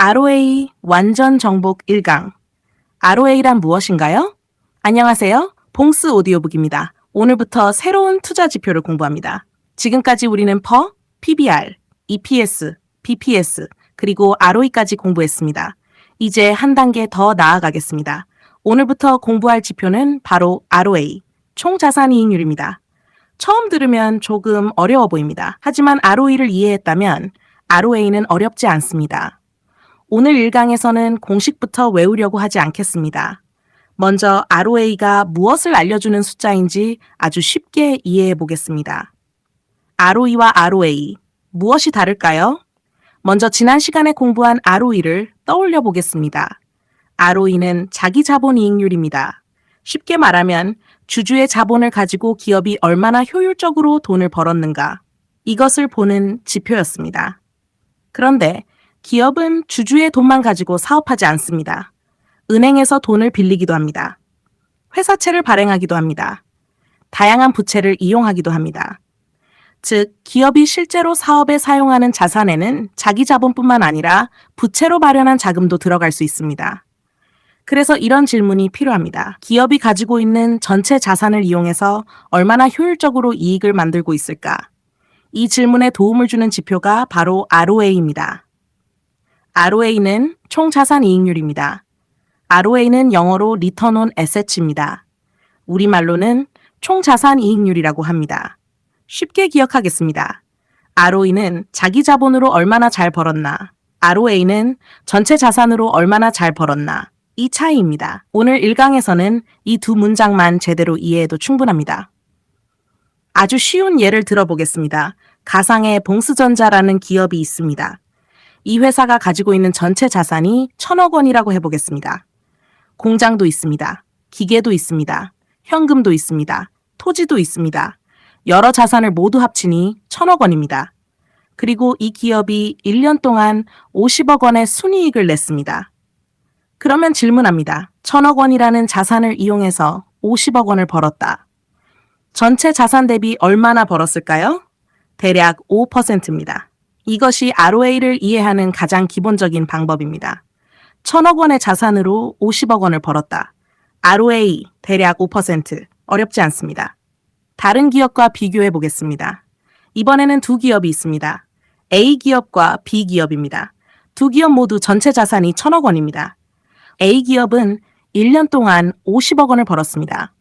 ROA 완전 정복 1강. ROA란 무엇인가요? 안녕하세요. 봉스 오디오북입니다. 오늘부터 새로운 투자 지표를 공부합니다. 지금까지 우리는 PER, PBR, EPS, BPS, 그리고 ROE까지 공부했습니다. 이제 한 단계 더 나아가겠습니다. 오늘부터 공부할 지표는 바로 ROA, 총자산이익률입니다. 처음 들으면 조금 어려워 보입니다. 하지만 ROE를 이해했다면 ROA는 어렵지 않습니다. 오늘 1강에서는 공식부터 외우려고 하지 않겠습니다. 먼저 ROA가 무엇을 알려주는 숫자인지 아주 쉽게 이해해 보겠습니다. ROE와 ROA, 무엇이 다를까요? 먼저 지난 시간에 공부한 ROE를 떠올려 보겠습니다. ROE는 자기 자본 이익률입니다. 쉽게 말하면 주주의 자본을 가지고 기업이 얼마나 효율적으로 돈을 벌었는가, 이것을 보는 지표였습니다. 그런데 기업은 주주의 돈만 가지고 사업하지 않습니다. 은행에서 돈을 빌리기도 합니다. 회사채를 발행하기도 합니다. 다양한 부채를 이용하기도 합니다. 즉, 기업이 실제로 사업에 사용하는 자산에는 자기 자본뿐만 아니라 부채로 마련한 자금도 들어갈 수 있습니다. 그래서 이런 질문이 필요합니다. 기업이 가지고 있는 전체 자산을 이용해서 얼마나 효율적으로 이익을 만들고 있을까? 이 질문에 도움을 주는 지표가 바로 ROA입니다. ROA는 총자산이익률입니다. ROA는 영어로 Return on Assets입니다. 우리말로는 총자산이익률이라고 합니다. 쉽게 기억하겠습니다. ROE는 자기 자본으로 얼마나 잘 벌었나, ROA는 전체 자산으로 얼마나 잘 벌었나, 이 차이입니다. 오늘 1강에서는 이 두 문장만 제대로 이해해도 충분합니다. 아주 쉬운 예를 들어보겠습니다. 가상의 봉스전자라는 기업이 있습니다. 이 회사가 가지고 있는 전체 자산이 1,000억 원이라고 해보겠습니다. 공장도 있습니다. 기계도 있습니다. 현금도 있습니다. 토지도 있습니다. 여러 자산을 모두 합치니 1,000억 원입니다. 그리고 이 기업이 1년 동안 50억 원의 순이익을 냈습니다. 그러면 질문합니다. 1,000억 원이라는 자산을 이용해서 50억 원을 벌었다. 전체 자산 대비 얼마나 벌었을까요? 대략 5%입니다. 이것이 ROA를 이해하는 가장 기본적인 방법입니다. 1,000억 원의 자산으로 50억 원을 벌었다. ROA 대략 5%. 어렵지 않습니다. 다른 기업과 비교해 보겠습니다. 이번에는 두 기업이 있습니다. A 기업과 B 기업입니다. 두 기업 모두 전체 자산이 1,000억 원입니다. A 기업은 1년 동안 50억 원을 벌었습니다.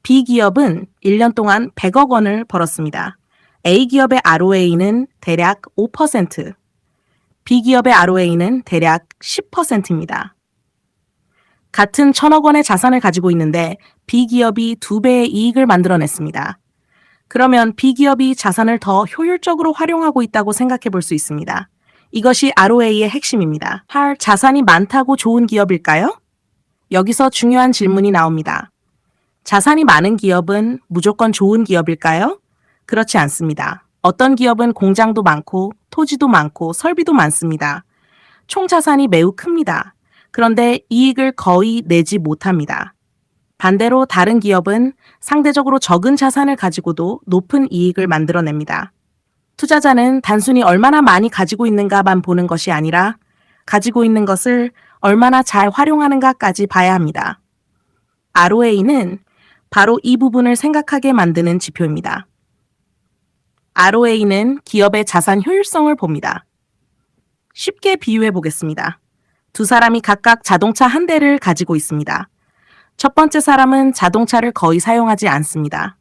B 기업은 1년 동안 100억 원을 벌었습니다. A 기업의 ROA는 대략 5%, B 기업의 ROA는 대략 10%입니다. 같은 1,000억 원의 자산을 가지고 있는데 B 기업이 2배의 이익을 만들어냈습니다. 그러면 B 기업이 자산을 더 효율적으로 활용하고 있다고 생각해 볼 수 있습니다. 이것이 ROA의 핵심입니다. 자산이 많다고 좋은 기업일까요? 여기서 중요한 질문이 나옵니다. 자산이 많은 기업은 무조건 좋은 기업일까요? 그렇지 않습니다. 어떤 기업은 공장도 많고 토지도 많고 설비도 많습니다. 총 자산이 매우 큽니다. 그런데 이익을 거의 내지 못합니다. 반대로 다른 기업은 상대적으로 적은 자산을 가지고도 높은 이익을 만들어냅니다. 투자자는 단순히 얼마나 많이 가지고 있는가만 보는 것이 아니라 가지고 있는 것을 얼마나 잘 활용하는가까지 봐야 합니다. ROA는 바로 이 부분을 생각하게 만드는 지표입니다. ROA는 기업의 자산 효율성을 봅니다. 쉽게 비유해 보겠습니다. 두 사람이 각각 자동차 한 대를 가지고 있습니다. 첫 번째 사람은 자동차를 거의 사용하지 않습니다.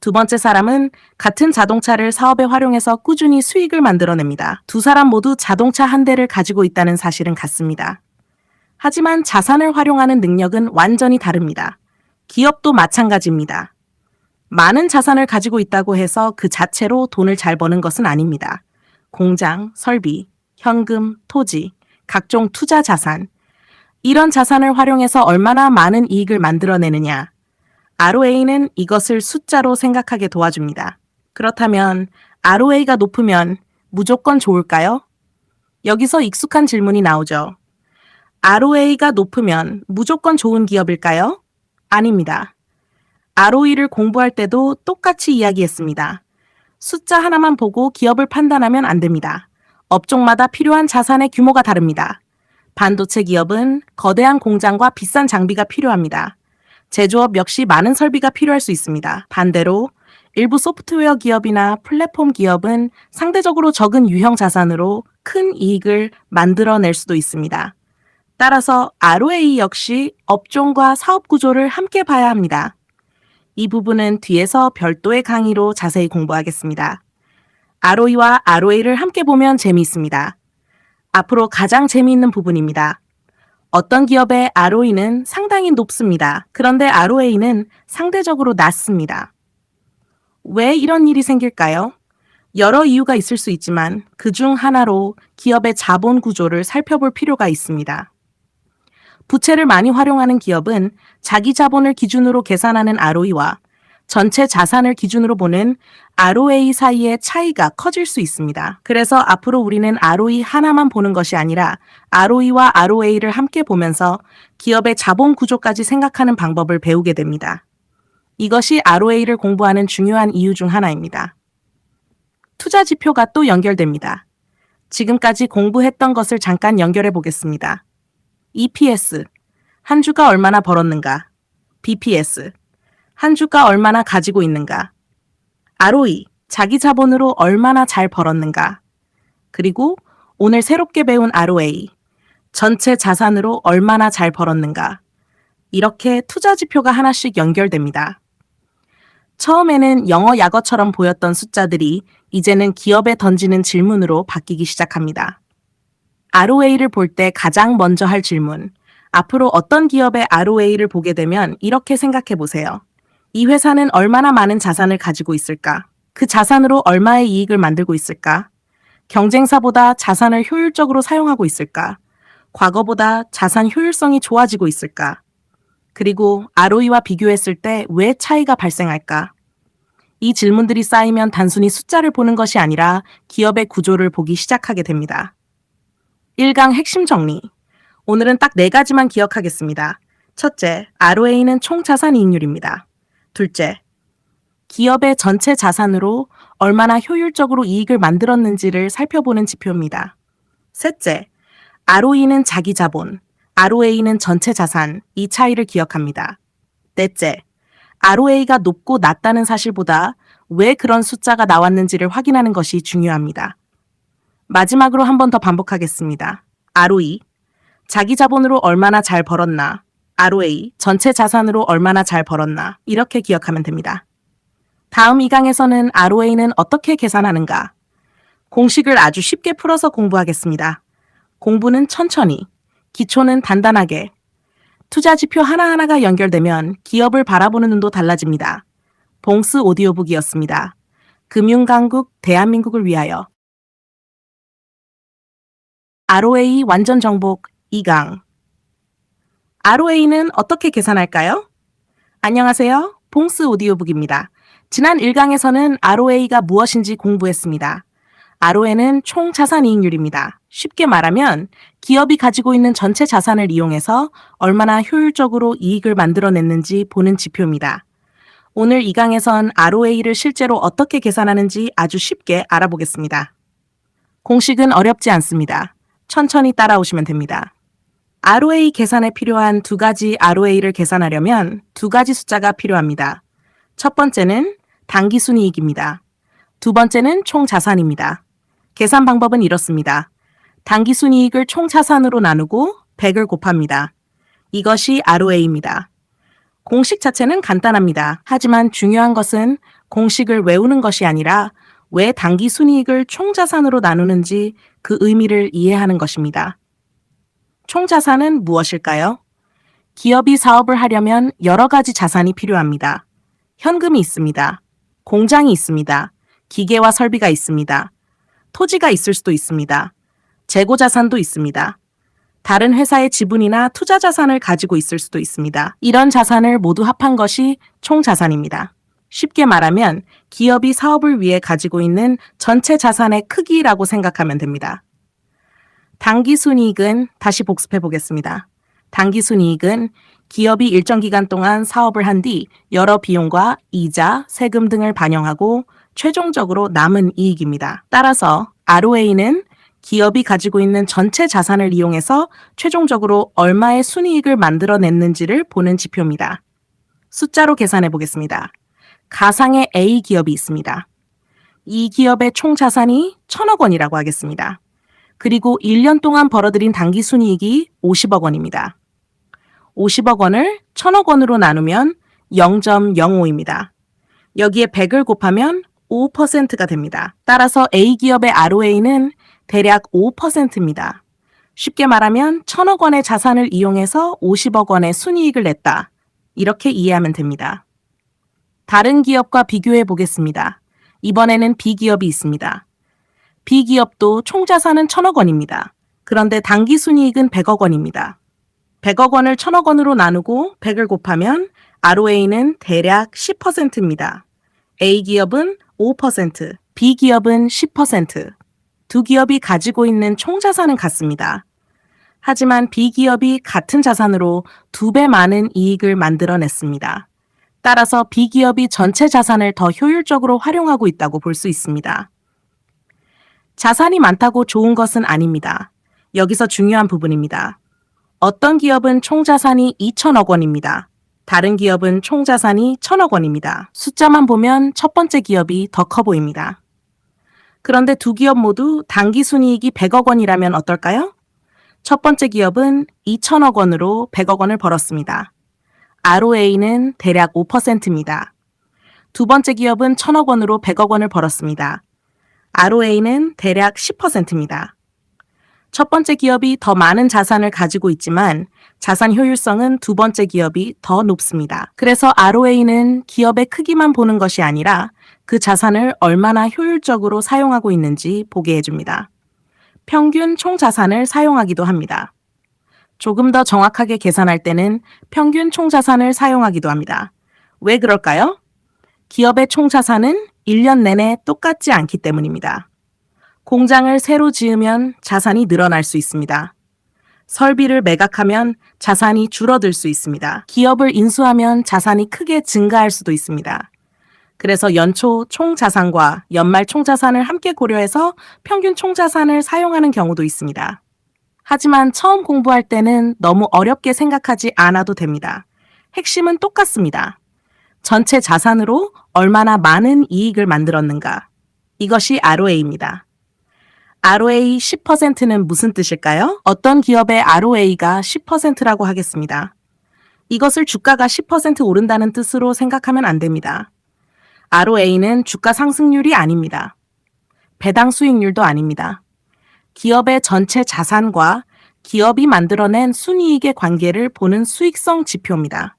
두 번째 사람은 같은 자동차를 사업에 활용해서 꾸준히 수익을 만들어냅니다. 두 사람 모두 자동차 한 대를 가지고 있다는 사실은 같습니다. 하지만 자산을 활용하는 능력은 완전히 다릅니다. 기업도 마찬가지입니다. 많은 자산을 가지고 있다고 해서 그 자체로 돈을 잘 버는 것은 아닙니다. 공장, 설비, 현금, 토지, 각종 투자 자산, 이런 자산을 활용해서 얼마나 많은 이익을 만들어내느냐. ROA는 이것을 숫자로 생각하게 도와줍니다. 그렇다면 ROA가 높으면 무조건 좋을까요? 여기서 익숙한 질문이 나오죠. ROA가 높으면 무조건 좋은 기업일까요? 아닙니다. ROE를 공부할 때도 똑같이 이야기했습니다. 숫자 하나만 보고 기업을 판단하면 안 됩니다. 업종마다 필요한 자산의 규모가 다릅니다. 반도체 기업은 거대한 공장과 비싼 장비가 필요합니다. 제조업 역시 많은 설비가 필요할 수 있습니다. 반대로 일부 소프트웨어 기업이나 플랫폼 기업은 상대적으로 적은 유형 자산으로 큰 이익을 만들어낼 수도 있습니다. 따라서 ROA 역시 업종과 사업 구조를 함께 봐야 합니다. 이 부분은 뒤에서 별도의 강의로 자세히 공부하겠습니다. ROE와 ROA를 함께 보면 재미있습니다. 앞으로 가장 재미있는 부분입니다. 어떤 기업의 ROE는 상당히 높습니다. 그런데 ROA는 상대적으로 낮습니다. 왜 이런 일이 생길까요? 여러 이유가 있을 수 있지만 그중 하나로 기업의 자본 구조를 살펴볼 필요가 있습니다. 부채를 많이 활용하는 기업은 자기 자본을 기준으로 계산하는 ROE와 전체 자산을 기준으로 보는 ROA 사이의 차이가 커질 수 있습니다. 그래서 앞으로 우리는 ROE 하나만 보는 것이 아니라 ROE와 ROA를 함께 보면서 기업의 자본 구조까지 생각하는 방법을 배우게 됩니다. 이것이 ROA를 공부하는 중요한 이유 중 하나입니다. 투자 지표가 또 연결됩니다. 지금까지 공부했던 것을 잠깐 연결해 보겠습니다. EPS, 한 주가 얼마나 벌었는가? BPS, 한 주가 얼마나 가지고 있는가? ROE, 자기 자본으로 얼마나 잘 벌었는가? 그리고 오늘 새롭게 배운 ROA, 전체 자산으로 얼마나 잘 벌었는가? 이렇게 투자 지표가 하나씩 연결됩니다. 처음에는 영어 약어처럼 보였던 숫자들이 이제는 기업에 던지는 질문으로 바뀌기 시작합니다. ROA를 볼 때 가장 먼저 할 질문, 앞으로 어떤 기업의 ROA를 보게 되면 이렇게 생각해 보세요. 이 회사는 얼마나 많은 자산을 가지고 있을까? 그 자산으로 얼마의 이익을 만들고 있을까? 경쟁사보다 자산을 효율적으로 사용하고 있을까? 과거보다 자산 효율성이 좋아지고 있을까? 그리고 ROE와 비교했을 때 왜 차이가 발생할까? 이 질문들이 쌓이면 단순히 숫자를 보는 것이 아니라 기업의 구조를 보기 시작하게 됩니다. 1강 핵심 정리. 오늘은 딱 4가지만 기억하겠습니다. 첫째, ROA는 총자산 이익률입니다. 둘째, 기업의 전체 자산으로 얼마나 효율적으로 이익을 만들었는지를 살펴보는 지표입니다. 셋째, ROE는 자기 자본, ROA는 전체 자산, 이 차이를 기억합니다. 넷째, ROA가 높고 낮다는 사실보다 왜 그런 숫자가 나왔는지를 확인하는 것이 중요합니다. 마지막으로 한 번 더 반복하겠습니다. ROE, 자기 자본으로 얼마나 잘 벌었나? ROA, 전체 자산으로 얼마나 잘 벌었나? 이렇게 기억하면 됩니다. 다음 2강에서는 ROA는 어떻게 계산하는가? 공식을 아주 쉽게 풀어서 공부하겠습니다. 공부는 천천히, 기초는 단단하게. 투자 지표 하나하나가 연결되면 기업을 바라보는 눈도 달라집니다. 봉스 오디오북이었습니다. 금융강국 대한민국을 위하여. ROA 완전 정복 2강. ROA는 어떻게 계산할까요? 안녕하세요. 봉스 오디오북입니다. 지난 1강에서는 ROA가 무엇인지 공부했습니다. ROA는 총 자산이익률입니다. 쉽게 말하면 기업이 가지고 있는 전체 자산을 이용해서 얼마나 효율적으로 이익을 만들어냈는지 보는 지표입니다. 오늘 2강에선 ROA를 실제로 어떻게 계산하는지 아주 쉽게 알아보겠습니다. 공식은 어렵지 않습니다. 천천히 따라오시면 됩니다. ROA 계산에 필요한 2가지 ROA를 계산하려면 2가지 숫자가 필요합니다. 첫 번째는 당기순이익입니다. 두 번째는 총자산입니다. 계산 방법은 이렇습니다. 당기순이익을 총자산으로 나누고 100을 곱합니다. 이것이 ROA입니다. 공식 자체는 간단합니다. 하지만 중요한 것은 공식을 외우는 것이 아니라 왜 당기순이익을 총자산으로 나누는지 그 의미를 이해하는 것입니다. 총자산은 무엇일까요? 기업이 사업을 하려면 여러 가지 자산이 필요합니다. 현금이 있습니다. 공장이 있습니다. 기계와 설비가 있습니다. 토지가 있을 수도 있습니다. 재고 자산도 있습니다. 다른 회사의 지분이나 투자 자산을 가지고 있을 수도 있습니다. 이런 자산을 모두 합한 것이 총자산입니다. 쉽게 말하면 기업이 사업을 위해 가지고 있는 전체 자산의 크기라고 생각하면 됩니다. 당기순이익은 다시 복습해 보겠습니다. 당기순이익은 기업이 일정 기간 동안 사업을 한 뒤 여러 비용과 이자, 세금 등을 반영하고 최종적으로 남은 이익입니다. 따라서 ROA는 기업이 가지고 있는 전체 자산을 이용해서 최종적으로 얼마의 순이익을 만들어냈는지를 보는 지표입니다. 숫자로 계산해 보겠습니다. 가상의 A 기업이 있습니다. 이 기업의 총 자산이 1,000억 원이라고 하겠습니다. 그리고 1년 동안 벌어들인 당기순이익이 50억 원입니다. 50억 원을 1,000억 원으로 나누면 0.05입니다. 여기에 100을 곱하면 5%가 됩니다. 따라서 A기업의 ROA는 대략 5%입니다. 쉽게 말하면 1,000억 원의 자산을 이용해서 50억 원의 순이익을 냈다. 이렇게 이해하면 됩니다. 다른 기업과 비교해 보겠습니다. 이번에는 B기업이 있습니다. B기업도 총 자산은 1,000억 원입니다. 그런데 당기순이익은 100억 원입니다. 100억 원을 1,000억 원으로 나누고 100을 곱하면 ROA는 대략 10%입니다. A기업은 5%, B기업은 10%. 두 기업이 가지고 있는 총 자산은 같습니다. 하지만 B기업이 같은 자산으로 2배 많은 이익을 만들어냈습니다. 따라서 B기업이 전체 자산을 더 효율적으로 활용하고 있다고 볼 수 있습니다. 자산이 많다고 좋은 것은 아닙니다. 여기서 중요한 부분입니다. 어떤 기업은 총 자산이 2천억 원입니다. 다른 기업은 총 자산이 1,000억 원입니다. 숫자만 보면 첫 번째 기업이 더 커 보입니다. 그런데 두 기업 모두 당기순이익이 100억 원이라면 어떨까요? 첫 번째 기업은 2천억 원으로 100억 원을 벌었습니다. ROA는 대략 5%입니다. 두 번째 기업은 1,000억 원으로 100억 원을 벌었습니다. ROA는 대략 10%입니다. 첫 번째 기업이 더 많은 자산을 가지고 있지만 자산 효율성은 두 번째 기업이 더 높습니다. 그래서 ROA는 기업의 크기만 보는 것이 아니라 그 자산을 얼마나 효율적으로 사용하고 있는지 보게 해줍니다. 평균 총 자산을 사용하기도 합니다. 조금 더 정확하게 계산할 때는 평균 총 자산을 사용하기도 합니다. 왜 그럴까요? 기업의 총 자산은 1년 내내 똑같지 않기 때문입니다. 공장을 새로 지으면 자산이 늘어날 수 있습니다. 설비를 매각하면 자산이 줄어들 수 있습니다. 기업을 인수하면 자산이 크게 증가할 수도 있습니다. 그래서 연초 총자산과 연말 총자산을 함께 고려해서 평균 총자산을 사용하는 경우도 있습니다. 하지만 처음 공부할 때는 너무 어렵게 생각하지 않아도 됩니다. 핵심은 똑같습니다. 전체 자산으로 얼마나 많은 이익을 만들었는가. 이것이 ROA입니다. ROA 10%는 무슨 뜻일까요? 어떤 기업의 ROA가 10%라고 하겠습니다. 이것을 주가가 10% 오른다는 뜻으로 생각하면 안 됩니다. ROA는 주가 상승률이 아닙니다. 배당 수익률도 아닙니다. 기업의 전체 자산과 기업이 만들어낸 순이익의 관계를 보는 수익성 지표입니다.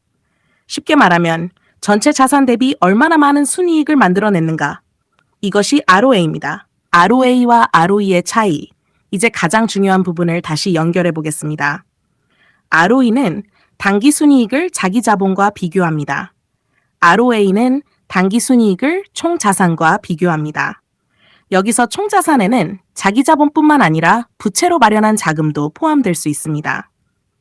쉽게 말하면 전체 자산 대비 얼마나 많은 순이익을 만들어냈는가. 이것이 ROA입니다. ROA와 ROE의 차이. 이제 가장 중요한 부분을 다시 연결해 보겠습니다. ROE는 당기순이익을 자기 자본과 비교합니다. ROA는 당기순이익을 총자산과 비교합니다. 여기서 총자산에는 자기 자본뿐만 아니라 부채로 마련한 자금도 포함될 수 있습니다.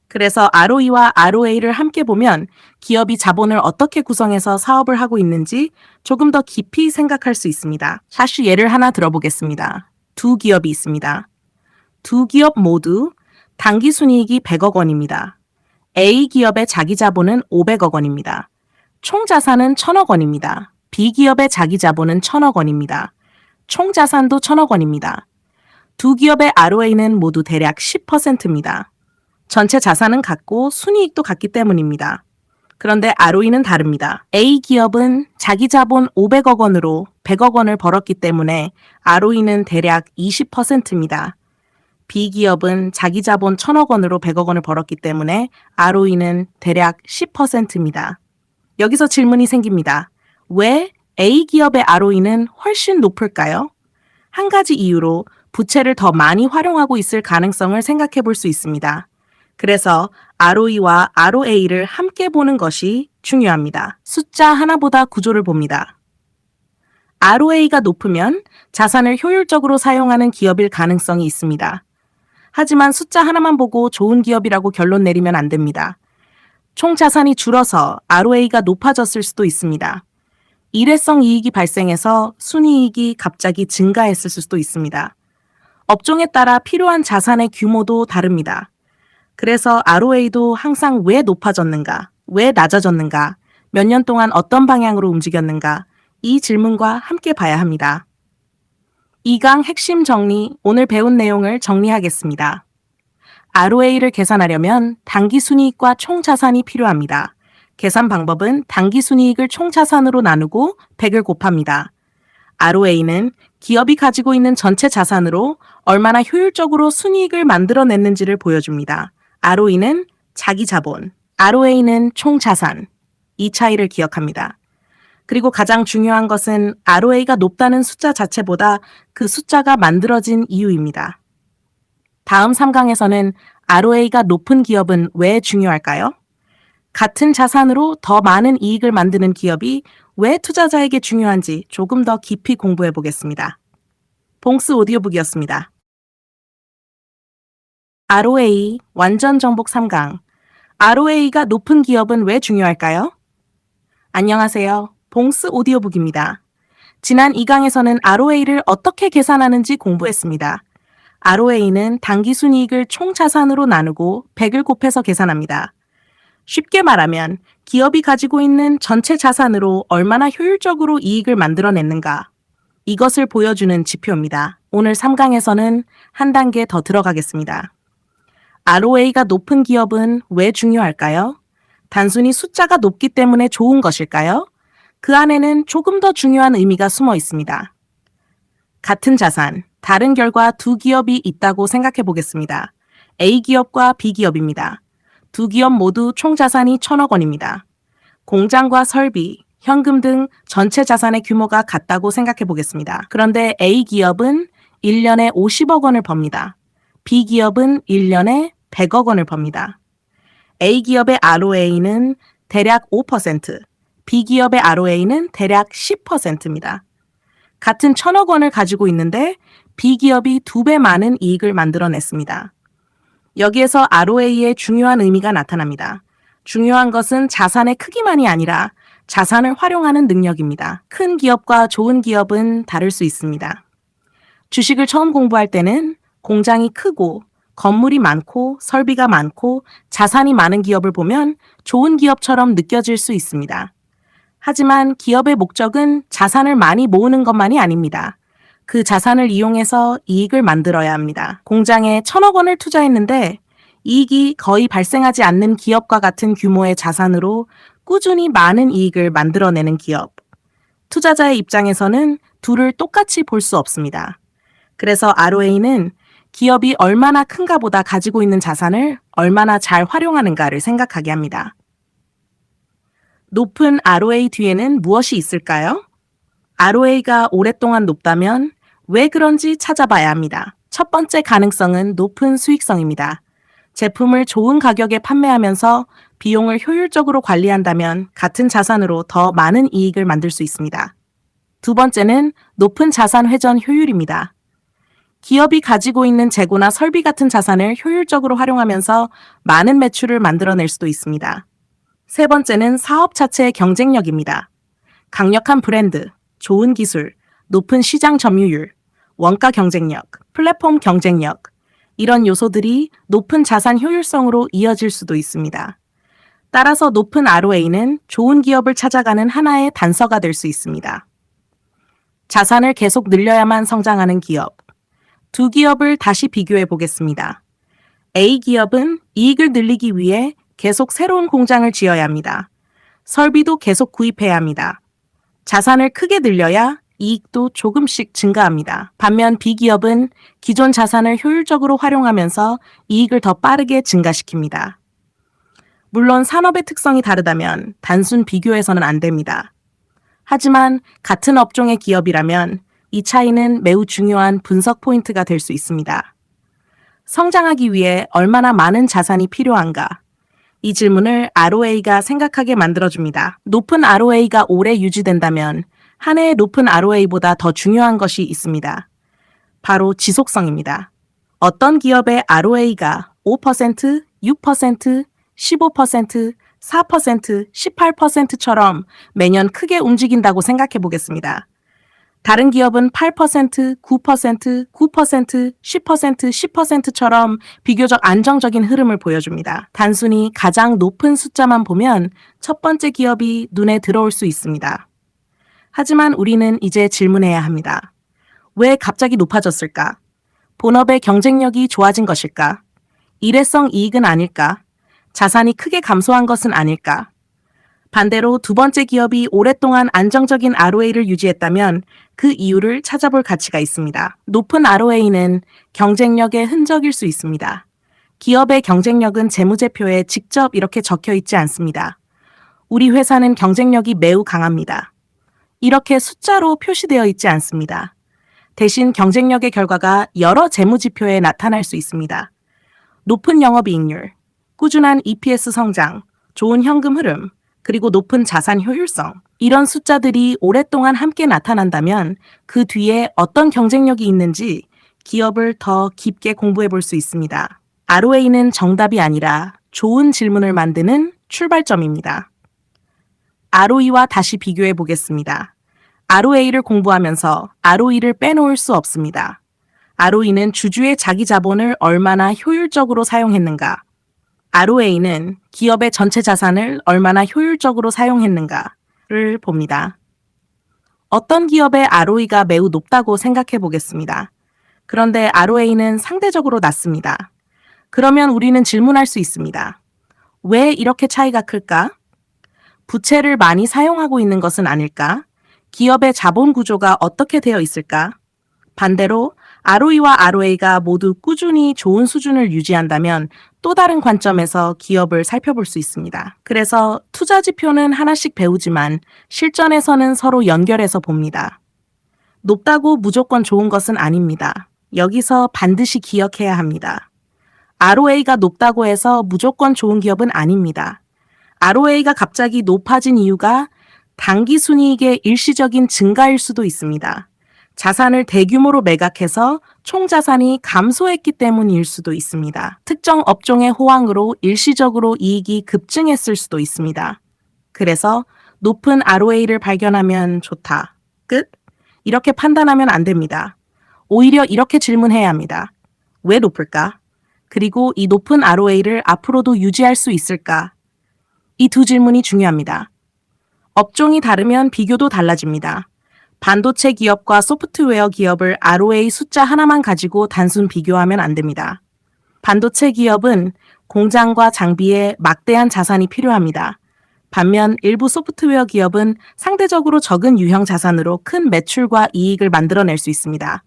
그래서 ROE와 ROA를 함께 보면 기업이 자본을 어떻게 구성해서 사업을 하고 있는지 조금 더 깊이 생각할 수 있습니다. 다시 예를 하나 들어보겠습니다. 두 기업이 있습니다. 두 기업 모두 당기순이익이 100억 원입니다. A기업의 자기 자본은 500억 원입니다. 총 자산은 1,000억 원입니다. B기업의 자기 자본은 1,000억 원입니다. 총 자산도 1,000억 원입니다. 두 기업의 ROA는 모두 대략 10%입니다. 전체 자산은 같고 순이익도 같기 때문입니다. 그런데 ROE는 다릅니다. A기업은 자기 자본 500억 원으로 100억 원을 벌었기 때문에 ROE는 대략 20%입니다. B기업은 자기 자본 1,000억 원으로 100억 원을 벌었기 때문에 ROE는 대략 10%입니다. 여기서 질문이 생깁니다. 왜 A기업의 ROE는 훨씬 높을까요? 한 가지 이유로 부채를 더 많이 활용하고 있을 가능성을 생각해 볼 수 있습니다. 그래서 ROE와 ROA를 함께 보는 것이 중요합니다. 숫자 하나보다 구조를 봅니다. ROA가 높으면 자산을 효율적으로 사용하는 기업일 가능성이 있습니다. 하지만 숫자 하나만 보고 좋은 기업이라고 결론 내리면 안 됩니다. 총 자산이 줄어서 ROA가 높아졌을 수도 있습니다. 일회성 이익이 발생해서 순이익이 갑자기 증가했을 수도 있습니다. 업종에 따라 필요한 자산의 규모도 다릅니다. 그래서 ROA도 항상 왜 높아졌는가, 왜 낮아졌는가, 몇 년 동안 어떤 방향으로 움직였는가, 이 질문과 함께 봐야 합니다. 2강 핵심 정리, 오늘 배운 내용을 정리하겠습니다. ROA를 계산하려면 당기순이익과 총자산이 필요합니다. 계산 방법은 당기순이익을 총자산으로 나누고 100을 곱합니다. ROA는 기업이 가지고 있는 전체 자산으로 얼마나 효율적으로 순이익을 만들어냈는지를 보여줍니다. ROE는 자기 자본, ROA는 총자산. 이 차이를 기억합니다. 그리고 가장 중요한 것은 ROA가 높다는 숫자 자체보다 그 숫자가 만들어진 이유입니다. 다음 3강에서는 ROA가 높은 기업은 왜 중요할까요? 같은 자산으로 더 많은 이익을 만드는 기업이 왜 투자자에게 중요한지 조금 더 깊이 공부해 보겠습니다. 봉스 오디오북이었습니다. ROA 완전 정복 3강. ROA가 높은 기업은 왜 중요할까요? 안녕하세요. 봉스 오디오북입니다. 지난 2강에서는 ROA를 어떻게 계산하는지 공부했습니다. ROA는 당기순이익을 총자산으로 나누고 100을 곱해서 계산합니다. 쉽게 말하면 기업이 가지고 있는 전체 자산으로 얼마나 효율적으로 이익을 만들어냈는가. 이것을 보여주는 지표입니다. 오늘 3강에서는 한 단계 더 들어가겠습니다. ROA가 높은 기업은 왜 중요할까요? 단순히 숫자가 높기 때문에 좋은 것일까요? 그 안에는 조금 더 중요한 의미가 숨어 있습니다. 같은 자산, 다른 결과 두 기업이 있다고 생각해 보겠습니다. A기업과 B기업입니다. 두 기업 모두 총 자산이 1,000억 원입니다. 공장과 설비, 현금 등 전체 자산의 규모가 같다고 생각해 보겠습니다. 그런데 A기업은 1년에 50억 원을 법니다. B기업은 1년에 100억 원을 법니다. A기업의 ROA는 대략 5%, B기업의 ROA는 대략 10%입니다. 같은 1,000억 원을 가지고 있는데 B기업이 2배 많은 이익을 만들어냈습니다. 여기에서 ROA의 중요한 의미가 나타납니다. 중요한 것은 자산의 크기만이 아니라 자산을 활용하는 능력입니다. 큰 기업과 좋은 기업은 다를 수 있습니다. 주식을 처음 공부할 때는 공장이 크고 건물이 많고 설비가 많고 자산이 많은 기업을 보면 좋은 기업처럼 느껴질 수 있습니다. 하지만 기업의 목적은 자산을 많이 모으는 것만이 아닙니다. 그 자산을 이용해서 이익을 만들어야 합니다. 공장에 1,000억 원을 투자했는데 이익이 거의 발생하지 않는 기업과 같은 규모의 자산으로 꾸준히 많은 이익을 만들어내는 기업. 투자자의 입장에서는 둘을 똑같이 볼 수 없습니다. 그래서 ROA는 기업이 얼마나 큰가 보다 가지고 있는 자산을 얼마나 잘 활용하는가를 생각하게 합니다. 높은 ROA 뒤에는 무엇이 있을까요? ROA가 오랫동안 높다면 왜 그런지 찾아봐야 합니다. 첫 번째 가능성은 높은 수익성입니다. 제품을 좋은 가격에 판매하면서 비용을 효율적으로 관리한다면 같은 자산으로 더 많은 이익을 만들 수 있습니다. 두 번째는 높은 자산 회전 효율입니다. 기업이 가지고 있는 재고나 설비 같은 자산을 효율적으로 활용하면서 많은 매출을 만들어낼 수도 있습니다. 세 번째는 사업 자체의 경쟁력입니다. 강력한 브랜드, 좋은 기술, 높은 시장 점유율, 원가 경쟁력, 플랫폼 경쟁력, 이런 요소들이 높은 자산 효율성으로 이어질 수도 있습니다. 따라서 높은 ROA는 좋은 기업을 찾아가는 하나의 단서가 될 수 있습니다. 자산을 계속 늘려야만 성장하는 기업. 두 기업을 다시 비교해 보겠습니다. A기업은 이익을 늘리기 위해 계속 새로운 공장을 지어야 합니다. 설비도 계속 구입해야 합니다. 자산을 크게 늘려야 이익도 조금씩 증가합니다. 반면 B기업은 기존 자산을 효율적으로 활용하면서 이익을 더 빠르게 증가시킵니다. 물론 산업의 특성이 다르다면 단순 비교해서는 안 됩니다. 하지만 같은 업종의 기업이라면 이 차이는 매우 중요한 분석 포인트가 될 수 있습니다. 성장하기 위해 얼마나 많은 자산이 필요한가? 이 질문을 ROA가 생각하게 만들어줍니다. 높은 ROA가 오래 유지된다면 한 해의 높은 ROA보다 더 중요한 것이 있습니다. 바로 지속성입니다. 어떤 기업의 ROA가 5%, 6%, 15%, 4%, 18%처럼 매년 크게 움직인다고 생각해 보겠습니다. 다른 기업은 8%, 9%, 9%, 10%, 10%처럼 비교적 안정적인 흐름을 보여줍니다. 단순히 가장 높은 숫자만 보면 첫 번째 기업이 눈에 들어올 수 있습니다. 하지만 우리는 이제 질문해야 합니다. 왜 갑자기 높아졌을까? 본업의 경쟁력이 좋아진 것일까? 일회성 이익은 아닐까? 자산이 크게 감소한 것은 아닐까? 반대로 두 번째 기업이 오랫동안 안정적인 ROA를 유지했다면 그 이유를 찾아볼 가치가 있습니다. 높은 ROA는 경쟁력의 흔적일 수 있습니다. 기업의 경쟁력은 재무제표에 직접 이렇게 적혀 있지 않습니다. 우리 회사는 경쟁력이 매우 강합니다. 이렇게 숫자로 표시되어 있지 않습니다. 대신 경쟁력의 결과가 여러 재무지표에 나타날 수 있습니다. 높은 영업이익률, 꾸준한 EPS 성장, 좋은 현금 흐름, 그리고 높은 자산 효율성. 이런 숫자들이 오랫동안 함께 나타난다면 그 뒤에 어떤 경쟁력이 있는지 기업을 더 깊게 공부해 볼 수 있습니다. ROA는 정답이 아니라 좋은 질문을 만드는 출발점입니다. ROE와 다시 비교해 보겠습니다. ROA를 공부하면서 ROE를 빼놓을 수 없습니다. ROE는 주주의 자기 자본을 얼마나 효율적으로 사용했는가, ROA는 기업의 전체 자산을 얼마나 효율적으로 사용했는가를 봅니다. 어떤 기업의 ROE가 매우 높다고 생각해 보겠습니다. 그런데 ROA는 상대적으로 낮습니다. 그러면 우리는 질문할 수 있습니다. 왜 이렇게 차이가 클까? 부채를 많이 사용하고 있는 것은 아닐까? 기업의 자본 구조가 어떻게 되어 있을까? 반대로 ROE와 ROA가 모두 꾸준히 좋은 수준을 유지한다면 또 다른 관점에서 기업을 살펴볼 수 있습니다. 그래서 투자 지표는 하나씩 배우지만 실전에서는 서로 연결해서 봅니다. 높다고 무조건 좋은 것은 아닙니다. 여기서 반드시 기억해야 합니다. ROA가 높다고 해서 무조건 좋은 기업은 아닙니다. ROA가 갑자기 높아진 이유가 단기 순이익의 일시적인 증가일 수도 있습니다. 자산을 대규모로 매각해서 총 자산이 감소했기 때문일 수도 있습니다. 특정 업종의 호황으로 일시적으로 이익이 급증했을 수도 있습니다. 그래서 높은 ROA를 발견하면 좋다. 끝. 이렇게 판단하면 안 됩니다. 오히려 이렇게 질문해야 합니다. 왜 높을까? 그리고 이 높은 ROA를 앞으로도 유지할 수 있을까? 이 두 질문이 중요합니다. 업종이 다르면 비교도 달라집니다. 반도체 기업과 소프트웨어 기업을 ROA 숫자 하나만 가지고 단순 비교하면 안 됩니다. 반도체 기업은 공장과 장비에 막대한 자산이 필요합니다. 반면 일부 소프트웨어 기업은 상대적으로 적은 유형 자산으로 큰 매출과 이익을 만들어낼 수 있습니다.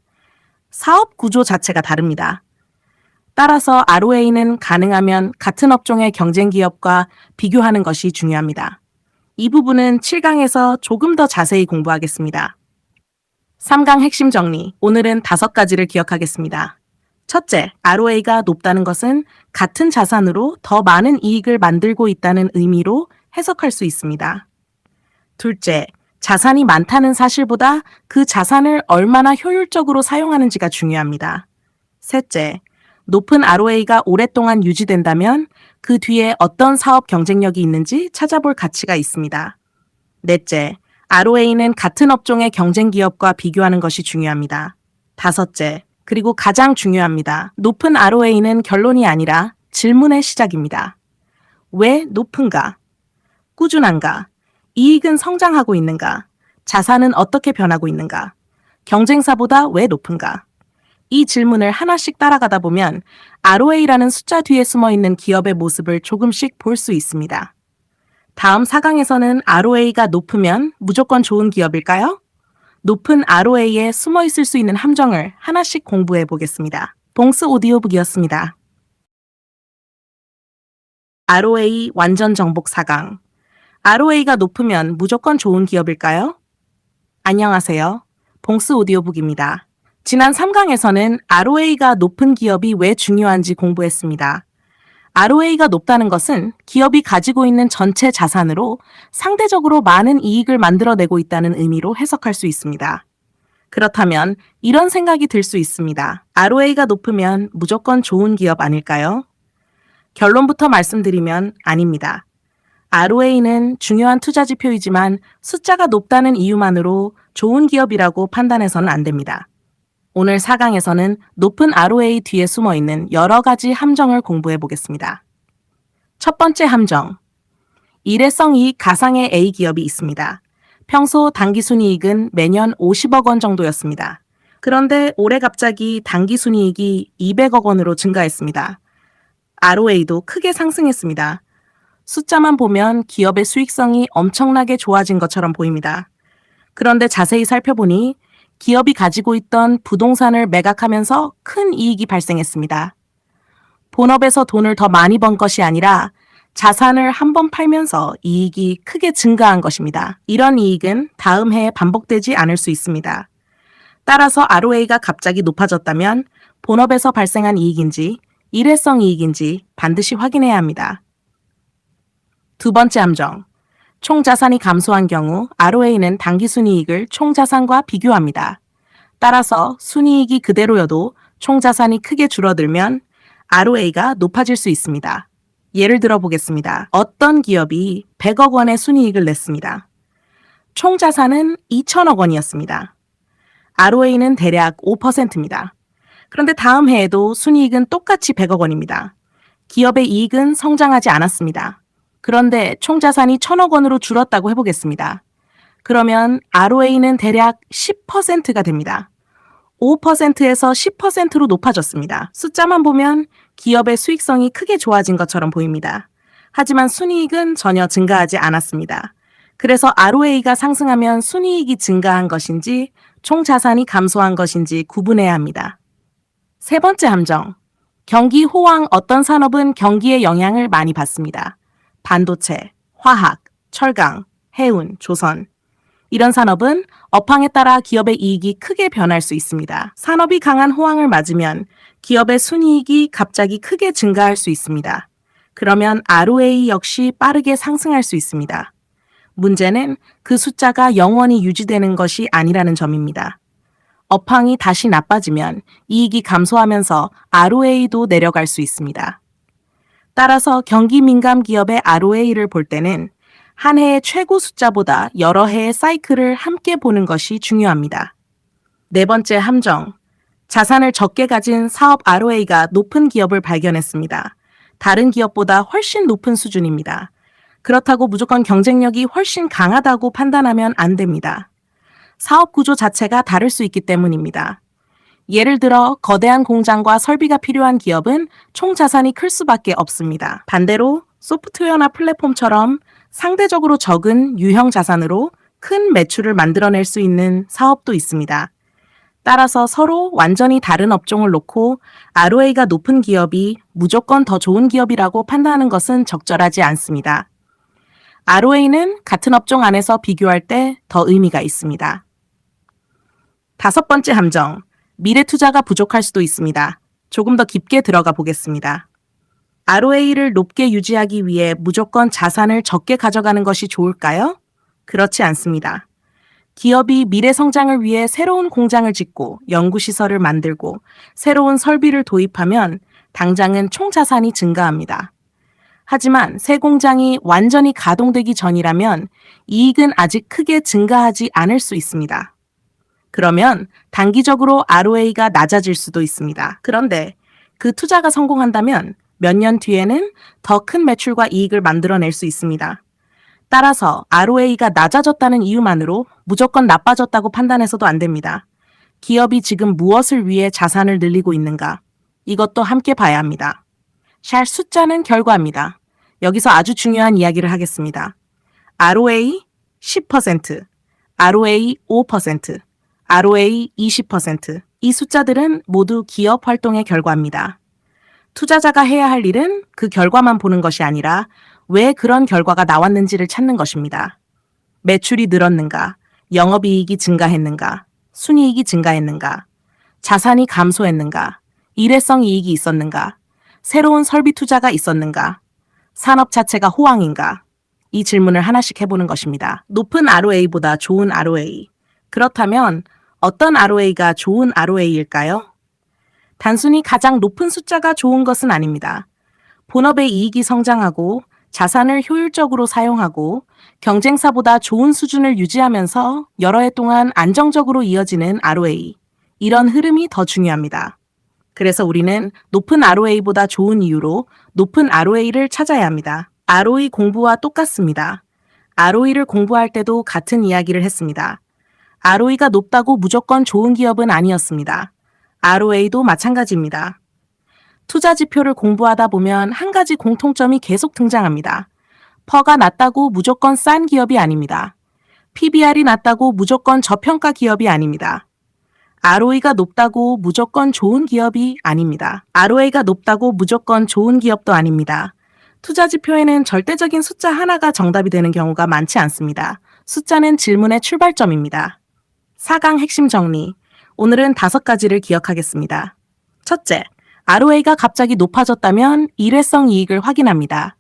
사업 구조 자체가 다릅니다. 따라서 ROA는 가능하면 같은 업종의 경쟁 기업과 비교하는 것이 중요합니다. 이 부분은 7강에서 조금 더 자세히 공부하겠습니다. 3강 핵심 정리. 오늘은 5가지를 기억하겠습니다. 첫째, ROA가 높다는 것은 같은 자산으로 더 많은 이익을 만들고 있다는 의미로 해석할 수 있습니다. 둘째, 자산이 많다는 사실보다 그 자산을 얼마나 효율적으로 사용하는지가 중요합니다. 셋째, 높은 ROA가 오랫동안 유지된다면 그 뒤에 어떤 사업 경쟁력이 있는지 찾아볼 가치가 있습니다. 넷째, ROA는 같은 업종의 경쟁 기업과 비교하는 것이 중요합니다. 다섯째, 그리고 가장 중요합니다. 높은 ROA는 결론이 아니라 질문의 시작입니다. 왜 높은가? 꾸준한가? 이익은 성장하고 있는가? 자산은 어떻게 변하고 있는가? 경쟁사보다 왜 높은가? 이 질문을 하나씩 따라가다 보면 ROA라는 숫자 뒤에 숨어 있는 기업의 모습을 조금씩 볼 수 있습니다. 다음 4강에서는 ROA가 높으면 무조건 좋은 기업일까요? 높은 ROA에 숨어 있을 수 있는 함정을 하나씩 공부해 보겠습니다. 봉스 오디오북이었습니다. ROA 완전 정복 4강. ROA가 높으면 무조건 좋은 기업일까요? 안녕하세요. 봉스 오디오북입니다. 지난 3강에서는 ROA가 높은 기업이 왜 중요한지 공부했습니다. ROA가 높다는 것은 기업이 가지고 있는 전체 자산으로 상대적으로 많은 이익을 만들어내고 있다는 의미로 해석할 수 있습니다. 그렇다면 이런 생각이 들 수 있습니다. ROA가 높으면 무조건 좋은 기업 아닐까요? 결론부터 말씀드리면 아닙니다. ROA는 중요한 투자 지표이지만 숫자가 높다는 이유만으로 좋은 기업이라고 판단해서는 안 됩니다. 오늘 4강에서는 높은 ROA 뒤에 숨어 있는 여러 가지 함정을 공부해 보겠습니다. 첫 번째 함정. 일회성 이익 가상의 A 기업이 있습니다. 평소 당기순이익은 매년 50억 원 정도였습니다. 그런데 올해 갑자기 당기순이익이 200억 원으로 증가했습니다. ROA도 크게 상승했습니다. 숫자만 보면 기업의 수익성이 엄청나게 좋아진 것처럼 보입니다. 그런데 자세히 살펴보니 기업이 가지고 있던 부동산을 매각하면서 큰 이익이 발생했습니다. 본업에서 돈을 더 많이 번 것이 아니라 자산을 한 번 팔면서 이익이 크게 증가한 것입니다. 이런 이익은 다음 해에 반복되지 않을 수 있습니다. 따라서 ROA가 갑자기 높아졌다면 본업에서 발생한 이익인지 일회성 이익인지 반드시 확인해야 합니다. 두 번째 함정. 총자산이 감소한 경우 ROA는 당기순이익을 총자산과 비교합니다. 따라서 순이익이 그대로여도 총자산이 크게 줄어들면 ROA가 높아질 수 있습니다. 예를 들어 보겠습니다. 어떤 기업이 100억 원의 순이익을 냈습니다. 총자산은 2천억 원이었습니다. ROA는 대략 5%입니다. 그런데 다음 해에도 순이익은 똑같이 100억 원입니다. 기업의 이익은 성장하지 않았습니다. 그런데 총자산이 1천억 원으로 줄었다고 해보겠습니다. 그러면 ROA는 대략 10%가 됩니다. 5%에서 10%로 높아졌습니다. 숫자만 보면 기업의 수익성이 크게 좋아진 것처럼 보입니다. 하지만 순이익은 전혀 증가하지 않았습니다. 그래서 ROA가 상승하면 순이익이 증가한 것인지 총자산이 감소한 것인지 구분해야 합니다. 세 번째 함정. 경기 호황 어떤 산업은 경기의 영향을 많이 받습니다. 반도체, 화학, 철강, 해운, 조선. 이런 산업은 업황에 따라 기업의 이익이 크게 변할 수 있습니다. 산업이 강한 호황을 맞으면 기업의 순이익이 갑자기 크게 증가할 수 있습니다. 그러면 ROA 역시 빠르게 상승할 수 있습니다. 문제는 그 숫자가 영원히 유지되는 것이 아니라는 점입니다. 업황이 다시 나빠지면 이익이 감소하면서 ROA도 내려갈 수 있습니다. 따라서 경기 민감 기업의 ROA를 볼 때는 한 해의 최고 숫자보다 여러 해의 사이클을 함께 보는 것이 중요합니다. 네 번째 함정. 자산을 적게 가진 사업 ROA가 높은 기업을 발견했습니다. 다른 기업보다 훨씬 높은 수준입니다. 그렇다고 무조건 경쟁력이 훨씬 강하다고 판단하면 안 됩니다. 사업 구조 자체가 다를 수 있기 때문입니다. 예를 들어 거대한 공장과 설비가 필요한 기업은 총 자산이 클 수밖에 없습니다. 반대로 소프트웨어나 플랫폼처럼 상대적으로 적은 유형 자산으로 큰 매출을 만들어낼 수 있는 사업도 있습니다. 따라서 서로 완전히 다른 업종을 놓고 ROA가 높은 기업이 무조건 더 좋은 기업이라고 판단하는 것은 적절하지 않습니다. ROA는 같은 업종 안에서 비교할 때 더 의미가 있습니다. 다섯 번째 함정. 미래 투자가 부족할 수도 있습니다. 조금 더 깊게 들어가 보겠습니다. ROA를 높게 유지하기 위해 무조건 자산을 적게 가져가는 것이 좋을까요? 그렇지 않습니다. 기업이 미래 성장을 위해 새로운 공장을 짓고 연구시설을 만들고 새로운 설비를 도입하면 당장은 총자산이 증가합니다. 하지만 새 공장이 완전히 가동되기 전이라면 이익은 아직 크게 증가하지 않을 수 있습니다. 그러면 단기적으로 ROA가 낮아질 수도 있습니다. 그런데 그 투자가 성공한다면 몇 년 뒤에는 더 큰 매출과 이익을 만들어낼 수 있습니다. 따라서 ROA가 낮아졌다는 이유만으로 무조건 나빠졌다고 판단해서도 안 됩니다. 기업이 지금 무엇을 위해 자산을 늘리고 있는가? 이것도 함께 봐야 합니다. 잘 숫자는 결과입니다. 여기서 아주 중요한 이야기를 하겠습니다. ROA 10%, ROA 5%, ROA 20%. 이 숫자들은 모두 기업 활동의 결과입니다. 투자자가 해야 할 일은 그 결과만 보는 것이 아니라 왜 그런 결과가 나왔는지를 찾는 것입니다. 매출이 늘었는가, 영업이익이 증가했는가, 순이익이 증가했는가, 자산이 감소했는가, 일회성 이익이 있었는가, 새로운 설비 투자가 있었는가, 산업 자체가 호황인가, 이 질문을 하나씩 해보는 것입니다. 높은 ROA보다 좋은 ROA. 그렇다면 어떤 ROA가 좋은 ROA일까요? 단순히 가장 높은 숫자가 좋은 것은 아닙니다. 본업의 이익이 성장하고 자산을 효율적으로 사용하고 경쟁사보다 좋은 수준을 유지하면서 여러 해 동안 안정적으로 이어지는 ROA. 이런 흐름이 더 중요합니다. 그래서 우리는 높은 ROA보다 좋은 이유로 높은 ROA를 찾아야 합니다. ROE 공부와 똑같습니다. ROE를 공부할 때도 같은 이야기를 했습니다. ROE가 높다고 무조건 좋은 기업은 아니었습니다. ROA도 마찬가지입니다. 투자 지표를 공부하다 보면 한 가지 공통점이 계속 등장합니다. 퍼가 낮다고 무조건 싼 기업이 아닙니다. PBR이 낮다고 무조건 저평가 기업이 아닙니다. ROE가 높다고 무조건 좋은 기업이 아닙니다. ROA가 높다고 무조건 좋은 기업도 아닙니다. 투자 지표에는 절대적인 숫자 하나가 정답이 되는 경우가 많지 않습니다. 숫자는 질문의 출발점입니다. 4강 핵심 정리. 오늘은 5가지를 기억하겠습니다. 첫째, ROA가 갑자기 높아졌다면 일회성 이익을 확인합니다.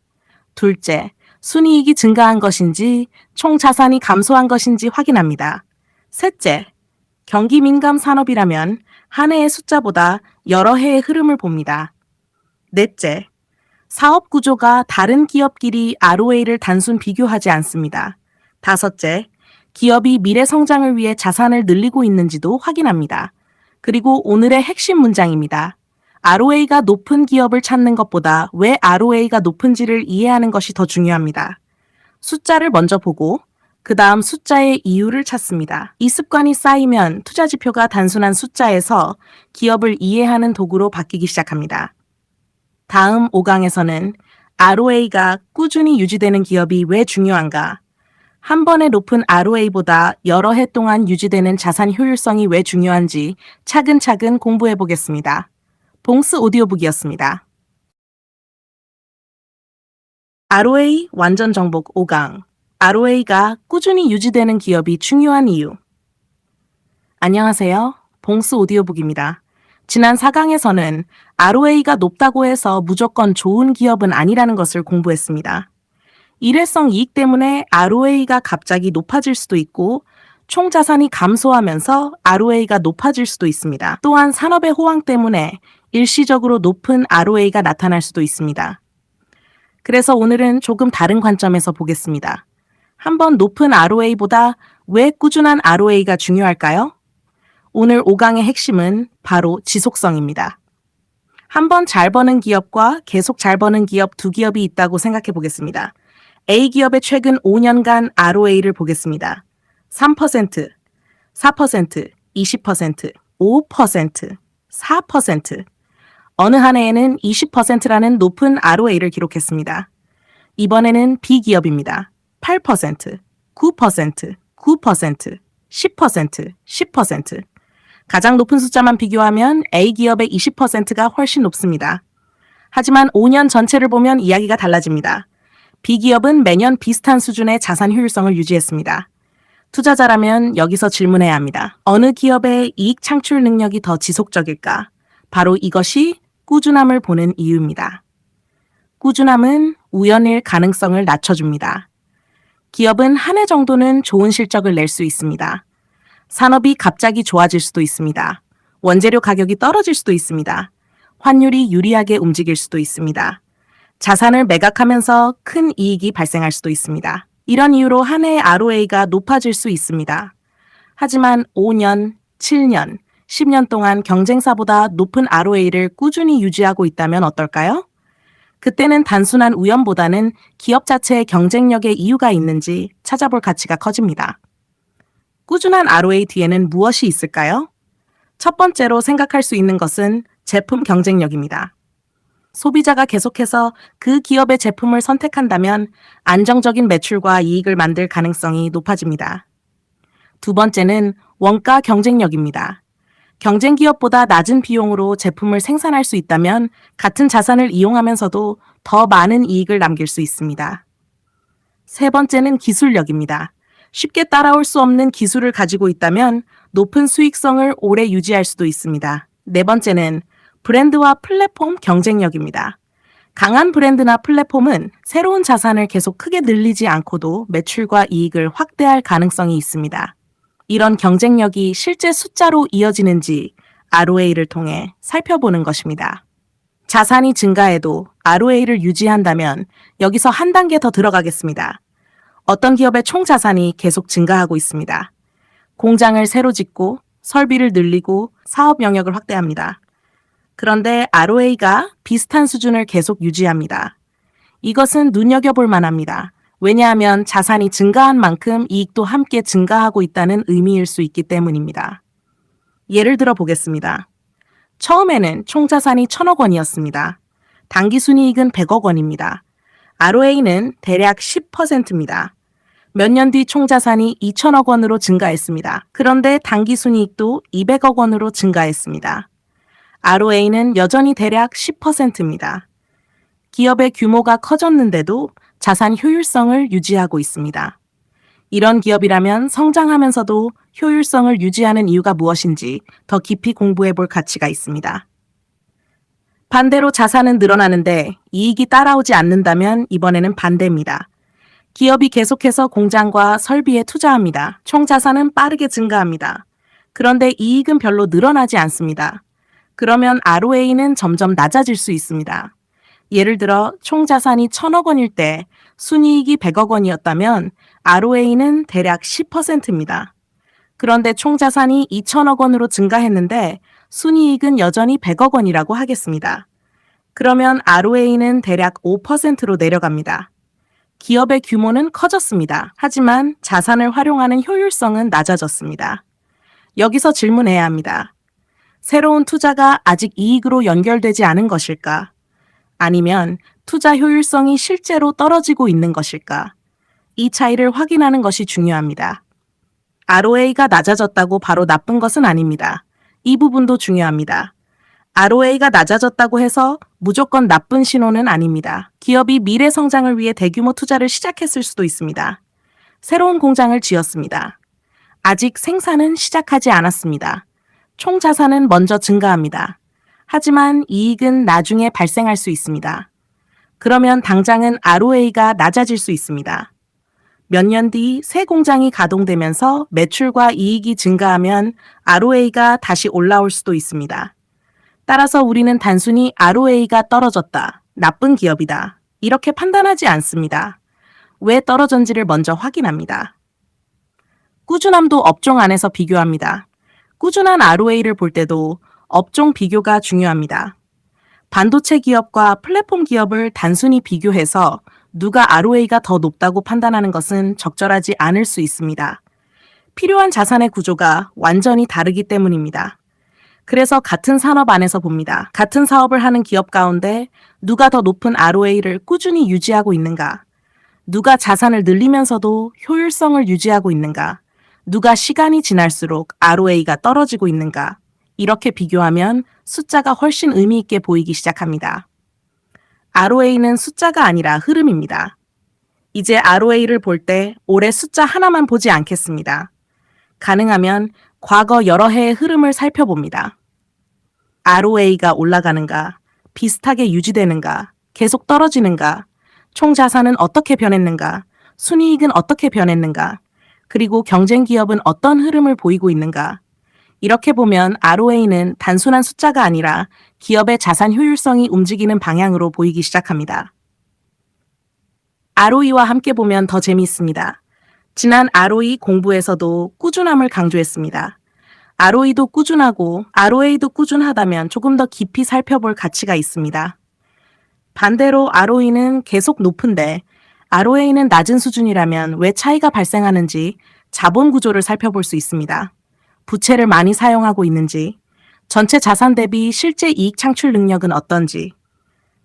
둘째, 순이익이 증가한 것인지 총 자산이 감소한 것인지 확인합니다. 셋째, 경기 민감 산업이라면 한 해의 숫자보다 여러 해의 흐름을 봅니다. 넷째, 사업 구조가 다른 기업끼리 ROA를 단순 비교하지 않습니다. 다섯째, 기업이 미래 성장을 위해 자산을 늘리고 있는지도 확인합니다. 그리고 오늘의 핵심 문장입니다. ROA가 높은 기업을 찾는 것보다 왜 ROA가 높은지를 이해하는 것이 더 중요합니다. 숫자를 먼저 보고 그 다음 숫자의 이유를 찾습니다. 이 습관이 쌓이면 투자 지표가 단순한 숫자에서 기업을 이해하는 도구로 바뀌기 시작합니다. 다음 5강에서는 ROA가 꾸준히 유지되는 기업이 왜 중요한가? 한 번에 높은 ROA보다 여러 해 동안 유지되는 자산 효율성이 왜 중요한지 차근차근 공부해 보겠습니다. 봉스 오디오북이었습니다. ROA 완전 정복 5강. ROA가 꾸준히 유지되는 기업이 중요한 이유. 안녕하세요. 봉스 오디오북입니다. 지난 4강에서는 ROA가 높다고 해서 무조건 좋은 기업은 아니라는 것을 공부했습니다. 일회성 이익 때문에 ROA가 갑자기 높아질 수도 있고 총 자산이 감소하면서 ROA가 높아질 수도 있습니다. 또한 산업의 호황 때문에 일시적으로 높은 ROA가 나타날 수도 있습니다. 그래서 오늘은 조금 다른 관점에서 보겠습니다. 한번 높은 ROA보다 왜 꾸준한 ROA가 중요할까요? 오늘 5강의 핵심은 바로 지속성입니다. 한번 잘 버는 기업과 계속 잘 버는 기업 두 기업이 있다고 생각해 보겠습니다. A기업의 최근 5년간 ROA를 보겠습니다. 3%, 4%, 20%, 5%, 4%. 어느 한 해에는 20%라는 높은 ROA를 기록했습니다. 이번에는 B기업입니다. 8%, 9%, 9%, 10%, 10%. 가장 높은 숫자만 비교하면 A기업의 20%가 훨씬 높습니다. 하지만 5년 전체를 보면 이야기가 달라집니다. B기업은 매년 비슷한 수준의 자산 효율성을 유지했습니다. 투자자라면 여기서 질문해야 합니다. 어느 기업의 이익 창출 능력이 더 지속적일까? 바로 이것이 꾸준함을 보는 이유입니다. 꾸준함은 우연일 가능성을 낮춰줍니다. 기업은 한 해 정도는 좋은 실적을 낼 수 있습니다. 산업이 갑자기 좋아질 수도 있습니다. 원재료 가격이 떨어질 수도 있습니다. 환율이 유리하게 움직일 수도 있습니다. 자산을 매각하면서 큰 이익이 발생할 수도 있습니다. 이런 이유로 한 해의 ROA가 높아질 수 있습니다. 하지만 5년, 7년, 10년 동안 경쟁사보다 높은 ROA를 꾸준히 유지하고 있다면 어떨까요? 그때는 단순한 우연보다는 기업 자체의 경쟁력에 이유가 있는지 찾아볼 가치가 커집니다. 꾸준한 ROA 뒤에는 무엇이 있을까요? 첫 번째로 생각할 수 있는 것은 제품 경쟁력입니다. 소비자가 계속해서 그 기업의 제품을 선택한다면 안정적인 매출과 이익을 만들 가능성이 높아집니다. 두 번째는 원가 경쟁력입니다. 경쟁 기업보다 낮은 비용으로 제품을 생산할 수 있다면 같은 자산을 이용하면서도 더 많은 이익을 남길 수 있습니다. 세 번째는 기술력입니다. 쉽게 따라올 수 없는 기술을 가지고 있다면 높은 수익성을 오래 유지할 수도 있습니다. 네 번째는 브랜드와 플랫폼 경쟁력입니다. 강한 브랜드나 플랫폼은 새로운 자산을 계속 크게 늘리지 않고도 매출과 이익을 확대할 가능성이 있습니다. 이런 경쟁력이 실제 숫자로 이어지는지 ROA를 통해 살펴보는 것입니다. 자산이 증가해도 ROA를 유지한다면 여기서 한 단계 더 들어가겠습니다. 어떤 기업의 총 자산이 계속 증가하고 있습니다. 공장을 새로 짓고 설비를 늘리고 사업 영역을 확대합니다. 그런데 ROA가 비슷한 수준을 계속 유지합니다. 이것은 눈여겨볼 만합니다. 왜냐하면 자산이 증가한 만큼 이익도 함께 증가하고 있다는 의미일 수 있기 때문입니다. 예를 들어 보겠습니다. 처음에는 총 자산이 1,000억 원이었습니다. 당기순이익은 100억 원입니다. ROA는 대략 10%입니다. 몇 년 뒤 총 자산이 2,000억 원으로 증가했습니다. 그런데 당기순이익도 200억 원으로 증가했습니다. ROA는 여전히 대략 10%입니다. 기업의 규모가 커졌는데도 자산 효율성을 유지하고 있습니다. 이런 기업이라면 성장하면서도 효율성을 유지하는 이유가 무엇인지 더 깊이 공부해 볼 가치가 있습니다. 반대로 자산은 늘어나는데 이익이 따라오지 않는다면 이번에는 반대입니다. 기업이 계속해서 공장과 설비에 투자합니다. 총 자산은 빠르게 증가합니다. 그런데 이익은 별로 늘어나지 않습니다. 그러면 ROA는 점점 낮아질 수 있습니다. 예를 들어 총 자산이 1,000억 원일 때 순이익이 100억 원이었다면 ROA는 대략 10%입니다. 그런데 총 자산이 2,000억 원으로 증가했는데 순이익은 여전히 100억 원이라고 하겠습니다. 그러면 ROA는 대략 5%로 내려갑니다. 기업의 규모는 커졌습니다. 하지만 자산을 활용하는 효율성은 낮아졌습니다. 여기서 질문해야 합니다. 새로운 투자가 아직 이익으로 연결되지 않은 것일까? 아니면 투자 효율성이 실제로 떨어지고 있는 것일까? 이 차이를 확인하는 것이 중요합니다. ROA가 낮아졌다고 바로 나쁜 것은 아닙니다. 이 부분도 중요합니다. ROA가 낮아졌다고 해서 무조건 나쁜 신호는 아닙니다. 기업이 미래 성장을 위해 대규모 투자를 시작했을 수도 있습니다. 새로운 공장을 지었습니다. 아직 생산은 시작하지 않았습니다. 총 자산은 먼저 증가합니다. 하지만 이익은 나중에 발생할 수 있습니다. 그러면 당장은 ROA가 낮아질 수 있습니다. 몇 년 뒤 새 공장이 가동되면서 매출과 이익이 증가하면 ROA가 다시 올라올 수도 있습니다. 따라서 우리는 단순히 ROA가 떨어졌다, 나쁜 기업이다, 이렇게 판단하지 않습니다. 왜 떨어졌는지를 먼저 확인합니다. 꾸준함도 업종 안에서 비교합니다. 꾸준한 ROA를 볼 때도 업종 비교가 중요합니다. 반도체 기업과 플랫폼 기업을 단순히 비교해서 누가 ROA가 더 높다고 판단하는 것은 적절하지 않을 수 있습니다. 필요한 자산의 구조가 완전히 다르기 때문입니다. 그래서 같은 산업 안에서 봅니다. 같은 사업을 하는 기업 가운데 누가 더 높은 ROA를 꾸준히 유지하고 있는가? 누가 자산을 늘리면서도 효율성을 유지하고 있는가? 누가 시간이 지날수록 ROA가 떨어지고 있는가? 이렇게 비교하면 숫자가 훨씬 의미 있게 보이기 시작합니다. ROA는 숫자가 아니라 흐름입니다. 이제 ROA를 볼 때 올해 숫자 하나만 보지 않겠습니다. 가능하면 과거 여러 해의 흐름을 살펴봅니다. ROA가 올라가는가, 비슷하게 유지되는가, 계속 떨어지는가, 총 자산은 어떻게 변했는가, 순이익은 어떻게 변했는가, 그리고 경쟁 기업은 어떤 흐름을 보이고 있는가. 이렇게 보면 ROA는 단순한 숫자가 아니라 기업의 자산 효율성이 움직이는 방향으로 보이기 시작합니다. ROE와 함께 보면 더 재미있습니다. 지난 ROE 공부에서도 꾸준함을 강조했습니다. ROE도 꾸준하고 ROA도 꾸준하다면 조금 더 깊이 살펴볼 가치가 있습니다. 반대로 ROE는 계속 높은데 ROA는 낮은 수준이라면 왜 차이가 발생하는지 자본 구조를 살펴볼 수 있습니다. 부채를 많이 사용하고 있는지, 전체 자산 대비 실제 이익 창출 능력은 어떤지,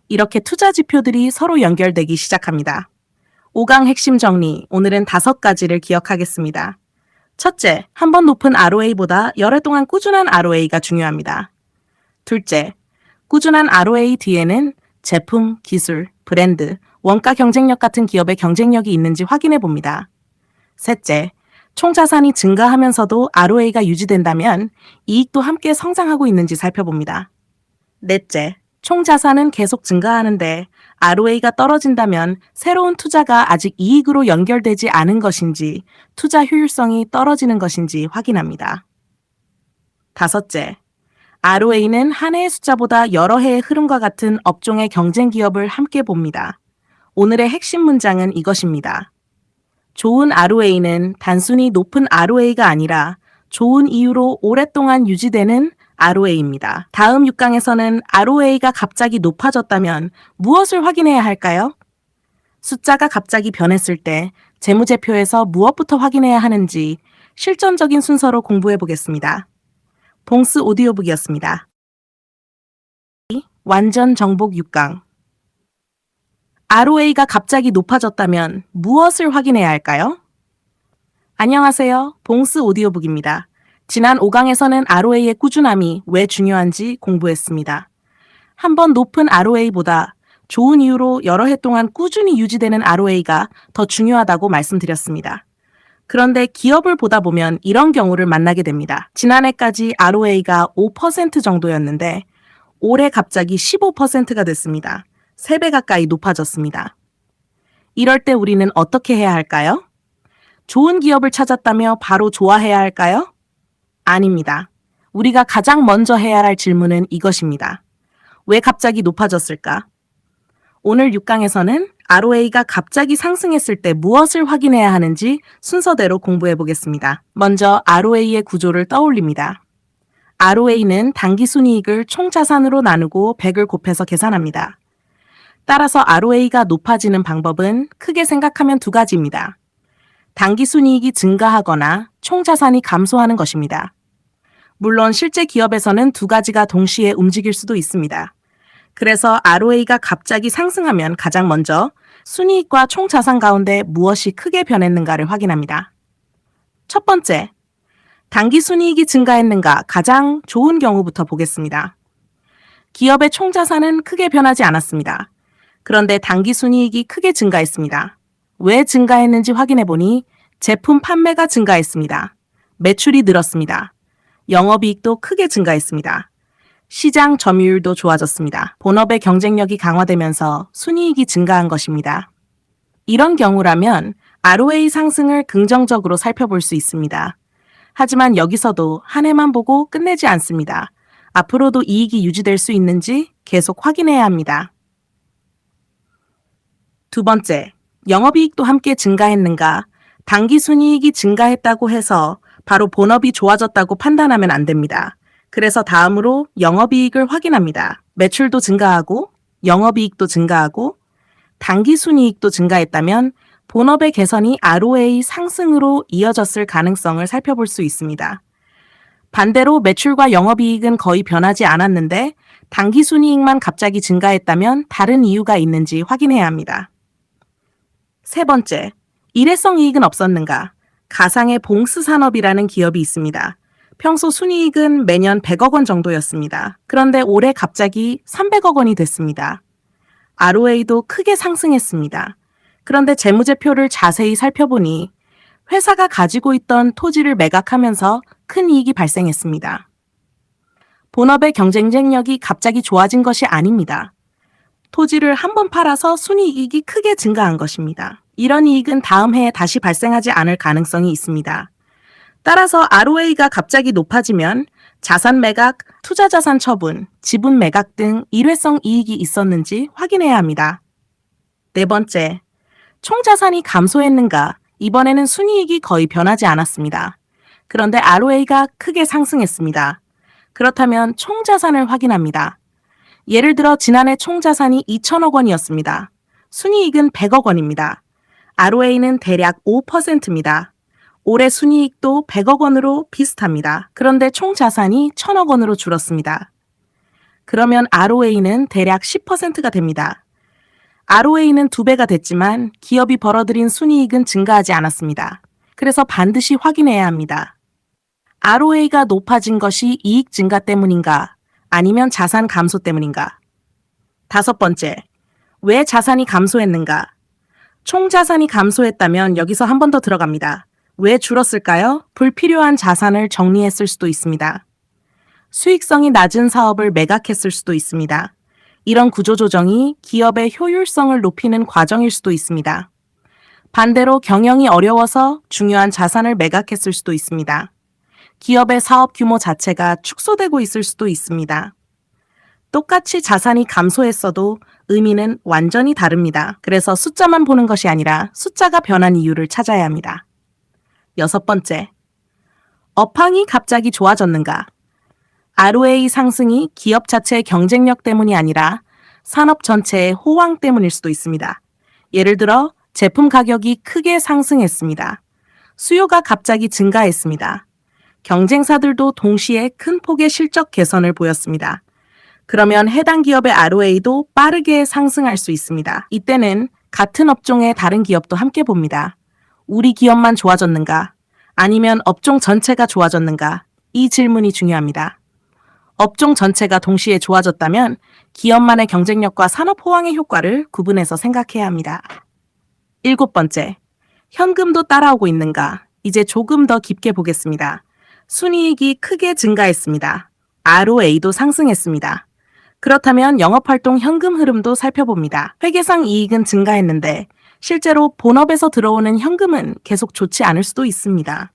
이렇게 투자 지표들이 서로 연결되기 시작합니다. 5강 핵심 정리, 오늘은 5가지를 기억하겠습니다. 첫째, 한 번 높은 ROA보다 열해 동안 꾸준한 ROA가 중요합니다. 둘째, 꾸준한 ROA 뒤에는 제품, 기술, 브랜드, 원가 경쟁력 같은 기업의 경쟁력이 있는지 확인해 봅니다. 셋째, 총 자산이 증가하면서도 ROA가 유지된다면 이익도 함께 성장하고 있는지 살펴봅니다. 넷째, 총 자산은 계속 증가하는데 ROA가 떨어진다면 새로운 투자가 아직 이익으로 연결되지 않은 것인지 투자 효율성이 떨어지는 것인지 확인합니다. 다섯째, ROA는 한 해의 숫자보다 여러 해의 흐름과 같은 업종의 경쟁 기업을 함께 봅니다. 오늘의 핵심 문장은 이것입니다. 좋은 ROA는 단순히 높은 ROA가 아니라 좋은 이유로 오랫동안 유지되는 ROA입니다. 다음 6강에서는 ROA가 갑자기 높아졌다면 무엇을 확인해야 할까요? 숫자가 갑자기 변했을 때 재무제표에서 무엇부터 확인해야 하는지 실전적인 순서로 공부해 보겠습니다. 봉스 오디오북이었습니다. 완전 정복 6강. ROA가 갑자기 높아졌다면 무엇을 확인해야 할까요? 안녕하세요. 봉스 오디오북입니다. 지난 5강에서는 ROA의 꾸준함이 왜 중요한지 공부했습니다. 한번 높은 ROA보다 좋은 이유로 여러 해 동안 꾸준히 유지되는 ROA가 더 중요하다고 말씀드렸습니다. 그런데 기업을 보다 보면 이런 경우를 만나게 됩니다. 지난해까지 ROA가 5% 정도였는데 올해 갑자기 15%가 됐습니다. 3배 가까이 높아졌습니다. 이럴 때 우리는 어떻게 해야 할까요? 좋은 기업을 찾았다며 바로 좋아해야 할까요? 아닙니다. 우리가 가장 먼저 해야 할 질문은 이것입니다. 왜 갑자기 높아졌을까? 오늘 6강에서는 ROA가 갑자기 상승했을 때 무엇을 확인해야 하는지 순서대로 공부해 보겠습니다. 먼저 ROA의 구조를 떠올립니다. ROA는 당기순이익을 총자산으로 나누고 100을 곱해서 계산합니다. 따라서 ROA가 높아지는 방법은 크게 생각하면 두 가지입니다. 당기순이익이 증가하거나 총자산이 감소하는 것입니다. 물론 실제 기업에서는 두 가지가 동시에 움직일 수도 있습니다. 그래서 ROA가 갑자기 상승하면 가장 먼저 순이익과 총자산 가운데 무엇이 크게 변했는가를 확인합니다. 첫 번째, 당기순이익이 증가했는가 가장 좋은 경우부터 보겠습니다. 기업의 총자산은 크게 변하지 않았습니다. 그런데 당기순이익이 크게 증가했습니다. 왜 증가했는지 확인해보니 제품 판매가 증가했습니다. 매출이 늘었습니다. 영업이익도 크게 증가했습니다. 시장 점유율도 좋아졌습니다. 본업의 경쟁력이 강화되면서 순이익이 증가한 것입니다. 이런 경우라면 ROA 상승을 긍정적으로 살펴볼 수 있습니다. 하지만 여기서도 한 해만 보고 끝내지 않습니다. 앞으로도 이익이 유지될 수 있는지 계속 확인해야 합니다. 두 번째, 영업이익도 함께 증가했는가? 당기순이익이 증가했다고 해서 바로 본업이 좋아졌다고 판단하면 안 됩니다. 그래서 다음으로 영업이익을 확인합니다. 매출도 증가하고 영업이익도 증가하고 당기순이익도 증가했다면 본업의 개선이 ROA 상승으로 이어졌을 가능성을 살펴볼 수 있습니다. 반대로 매출과 영업이익은 거의 변하지 않았는데 당기순이익만 갑자기 증가했다면 다른 이유가 있는지 확인해야 합니다. 세 번째, 일회성 이익은 없었는가? 가상의 봉스 산업이라는 기업이 있습니다. 평소 순이익은 매년 100억 원 정도였습니다. 그런데 올해 갑자기 300억 원이 됐습니다. ROA도 크게 상승했습니다. 그런데 재무제표를 자세히 살펴보니 회사가 가지고 있던 토지를 매각하면서 큰 이익이 발생했습니다. 본업의 경쟁력이 갑자기 좋아진 것이 아닙니다. 토지를 한 번 팔아서 순이익이 크게 증가한 것입니다. 이런 이익은 다음 해에 다시 발생하지 않을 가능성이 있습니다. 따라서 ROA가 갑자기 높아지면 자산 매각, 투자자산 처분, 지분 매각 등 일회성 이익이 있었는지 확인해야 합니다. 네 번째, 총자산이 감소했는가? 이번에는 순이익이 거의 변하지 않았습니다. 그런데 ROA가 크게 상승했습니다. 그렇다면 총자산을 확인합니다. 예를 들어 지난해 총자산이 2천억 원이었습니다. 순이익은 100억 원입니다. ROA는 대략 5%입니다. 올해 순이익도 100억 원으로 비슷합니다. 그런데 총자산이 1,000억 원으로 줄었습니다. 그러면 ROA는 대략 10%가 됩니다. ROA는 2배가 됐지만 기업이 벌어들인 순이익은 증가하지 않았습니다. 그래서 반드시 확인해야 합니다. ROA가 높아진 것이 이익 증가 때문인가? 아니면 자산 감소 때문인가? 다섯 번째, 왜 자산이 감소했는가? 총자산이 감소했다면 여기서 한 번 더 들어갑니다. 왜 줄었을까요? 불필요한 자산을 정리했을 수도 있습니다. 수익성이 낮은 사업을 매각했을 수도 있습니다. 이런 구조조정이 기업의 효율성을 높이는 과정일 수도 있습니다. 반대로 경영이 어려워서 중요한 자산을 매각했을 수도 있습니다. 기업의 사업 규모 자체가 축소되고 있을 수도 있습니다. 똑같이 자산이 감소했어도 의미는 완전히 다릅니다. 그래서 숫자만 보는 것이 아니라 숫자가 변한 이유를 찾아야 합니다. 6번째, 업황이 갑자기 좋아졌는가? ROA 상승이 기업 자체의 경쟁력 때문이 아니라 산업 전체의 호황 때문일 수도 있습니다. 예를 들어 제품 가격이 크게 상승했습니다. 수요가 갑자기 증가했습니다. 경쟁사들도 동시에 큰 폭의 실적 개선을 보였습니다. 그러면 해당 기업의 ROA도 빠르게 상승할 수 있습니다. 이때는 같은 업종의 다른 기업도 함께 봅니다. 우리 기업만 좋아졌는가? 아니면 업종 전체가 좋아졌는가? 이 질문이 중요합니다. 업종 전체가 동시에 좋아졌다면 기업만의 경쟁력과 산업 호황의 효과를 구분해서 생각해야 합니다. 7번째, 현금도 따라오고 있는가? 이제 조금 더 깊게 보겠습니다. 순이익이 크게 증가했습니다. ROA도 상승했습니다. 그렇다면 영업활동 현금 흐름도 살펴봅니다. 회계상 이익은 증가했는데 실제로 본업에서 들어오는 현금은 계속 좋지 않을 수도 있습니다.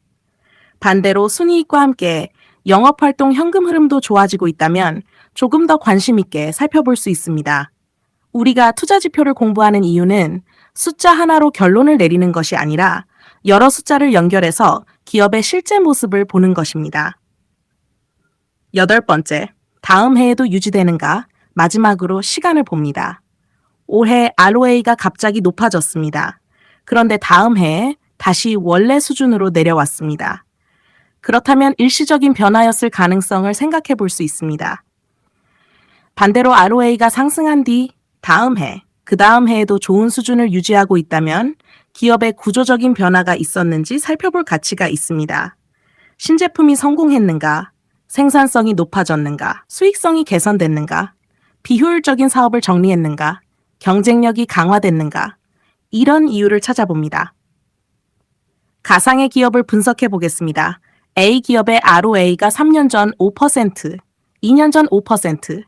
반대로 순이익과 함께 영업활동 현금 흐름도 좋아지고 있다면 조금 더 관심 있게 살펴볼 수 있습니다. 우리가 투자 지표를 공부하는 이유는 숫자 하나로 결론을 내리는 것이 아니라 여러 숫자를 연결해서 기업의 실제 모습을 보는 것입니다. 8번째, 다음 해에도 유지되는가? 마지막으로 시간을 봅니다. 올해 ROA가 갑자기 높아졌습니다. 그런데 다음 해에 다시 원래 수준으로 내려왔습니다. 그렇다면 일시적인 변화였을 가능성을 생각해 볼 수 있습니다. 반대로 ROA가 상승한 뒤 다음 해, 그 다음 해에도 좋은 수준을 유지하고 있다면 기업의 구조적인 변화가 있었는지 살펴볼 가치가 있습니다. 신제품이 성공했는가? 생산성이 높아졌는가? 수익성이 개선됐는가? 비효율적인 사업을 정리했는가? 경쟁력이 강화됐는가? 이런 이유를 찾아봅니다. 가상의 기업을 분석해 보겠습니다. A 기업의 ROA가 3년 전 5%, 2년 전 5%,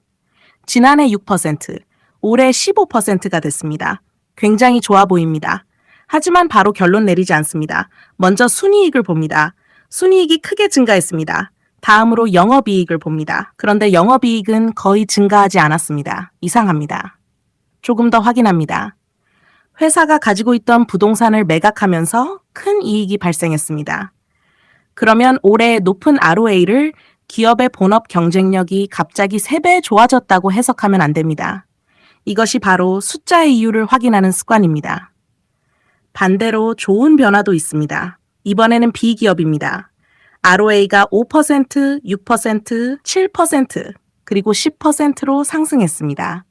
지난해 6%, 올해 15%가 됐습니다. 굉장히 좋아 보입니다. 하지만 바로 결론 내리지 않습니다. 먼저 순이익을 봅니다. 순이익이 크게 증가했습니다. 다음으로 영업이익을 봅니다. 그런데 영업이익은 거의 증가하지 않았습니다. 이상합니다. 조금 더 확인합니다. 회사가 가지고 있던 부동산을 매각하면서 큰 이익이 발생했습니다. 그러면 올해 높은 ROA를 기업의 본업 경쟁력이 갑자기 3배 좋아졌다고 해석하면 안 됩니다. 이것이 바로 숫자의 이유를 확인하는 습관입니다. 반대로 좋은 변화도 있습니다. 이번에는 B기업입니다. ROA가 5%, 6%, 7%, 그리고 10%로 상승했습니다.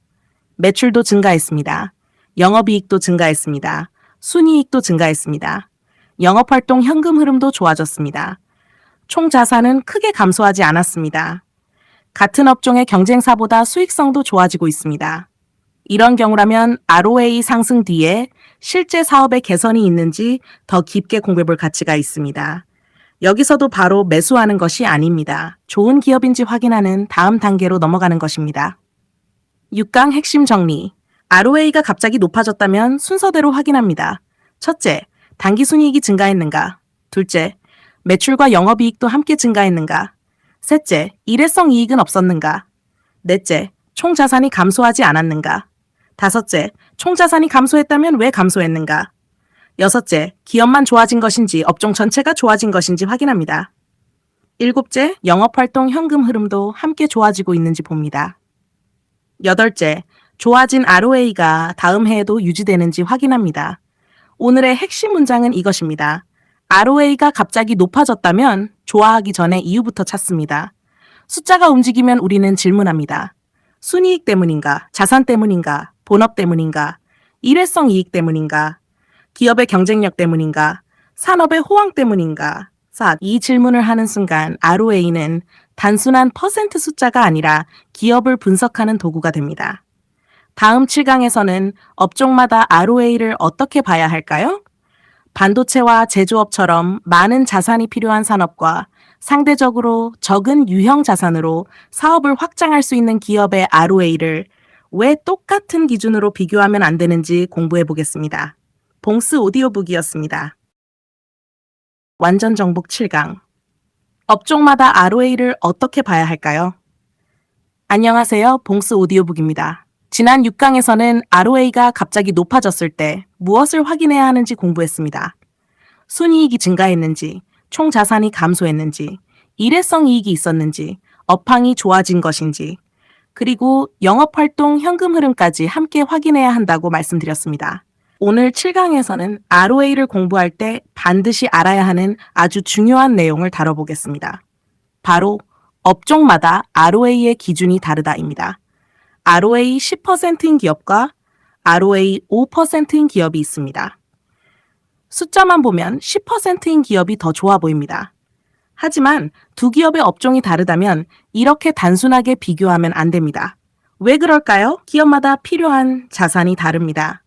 매출도 증가했습니다. 영업이익도 증가했습니다. 순이익도 증가했습니다. 영업활동 현금 흐름도 좋아졌습니다. 총 자산은 크게 감소하지 않았습니다. 같은 업종의 경쟁사보다 수익성도 좋아지고 있습니다. 이런 경우라면 ROA 상승 뒤에 실제 사업의 개선이 있는지 더 깊게 공부해 볼 가치가 있습니다. 여기서도 바로 매수하는 것이 아닙니다. 좋은 기업인지 확인하는 다음 단계로 넘어가는 것입니다. 6강 핵심 정리. ROA가 갑자기 높아졌다면 순서대로 확인합니다. 첫째, 당기순이익이 증가했는가? 둘째, 매출과 영업이익도 함께 증가했는가? 셋째, 일회성 이익은 없었는가? 넷째, 총자산이 감소하지 않았는가? 다섯째, 총자산이 감소했다면 왜 감소했는가? 여섯째, 기업만 좋아진 것인지 업종 전체가 좋아진 것인지 확인합니다. 일곱째, 영업활동 현금 흐름도 함께 좋아지고 있는지 봅니다. 여덟째, 좋아진 ROA가 다음 해에도 유지되는지 확인합니다. 오늘의 핵심 문장은 이것입니다. ROA가 갑자기 높아졌다면 좋아하기 전에 이유부터 찾습니다. 숫자가 움직이면 우리는 질문합니다. 순이익 때문인가? 자산 때문인가? 본업 때문인가? 일회성 이익 때문인가? 기업의 경쟁력 때문인가? 산업의 호황 때문인가? 이 질문을 하는 순간 ROA는 단순한 퍼센트 숫자가 아니라 기업을 분석하는 도구가 됩니다. 다음 7강에서는 업종마다 ROA를 어떻게 봐야 할까요? 반도체와 제조업처럼 많은 자산이 필요한 산업과 상대적으로 적은 유형 자산으로 사업을 확장할 수 있는 기업의 ROA를 왜 똑같은 기준으로 비교하면 안 되는지 공부해 보겠습니다. 봉스 오디오북이었습니다. 완전 정복 7강. 업종마다 ROA를 어떻게 봐야 할까요? 안녕하세요. 봉스 오디오북입니다. 지난 6강에서는 ROA가 갑자기 높아졌을 때 무엇을 확인해야 하는지 공부했습니다. 순이익이 증가했는지, 총 자산이 감소했는지, 일회성 이익이 있었는지, 업황이 좋아진 것인지, 그리고 영업활동 현금 흐름까지 함께 확인해야 한다고 말씀드렸습니다. 오늘 7강에서는 ROA를 공부할 때 반드시 알아야 하는 아주 중요한 내용을 다뤄보겠습니다. 바로 업종마다 ROA의 기준이 다르다입니다. ROA 10%인 기업과 ROA 5%인 기업이 있습니다. 숫자만 보면 10%인 기업이 더 좋아 보입니다. 하지만 두 기업의 업종이 다르다면 이렇게 단순하게 비교하면 안 됩니다. 왜 그럴까요? 기업마다 필요한 자산이 다릅니다.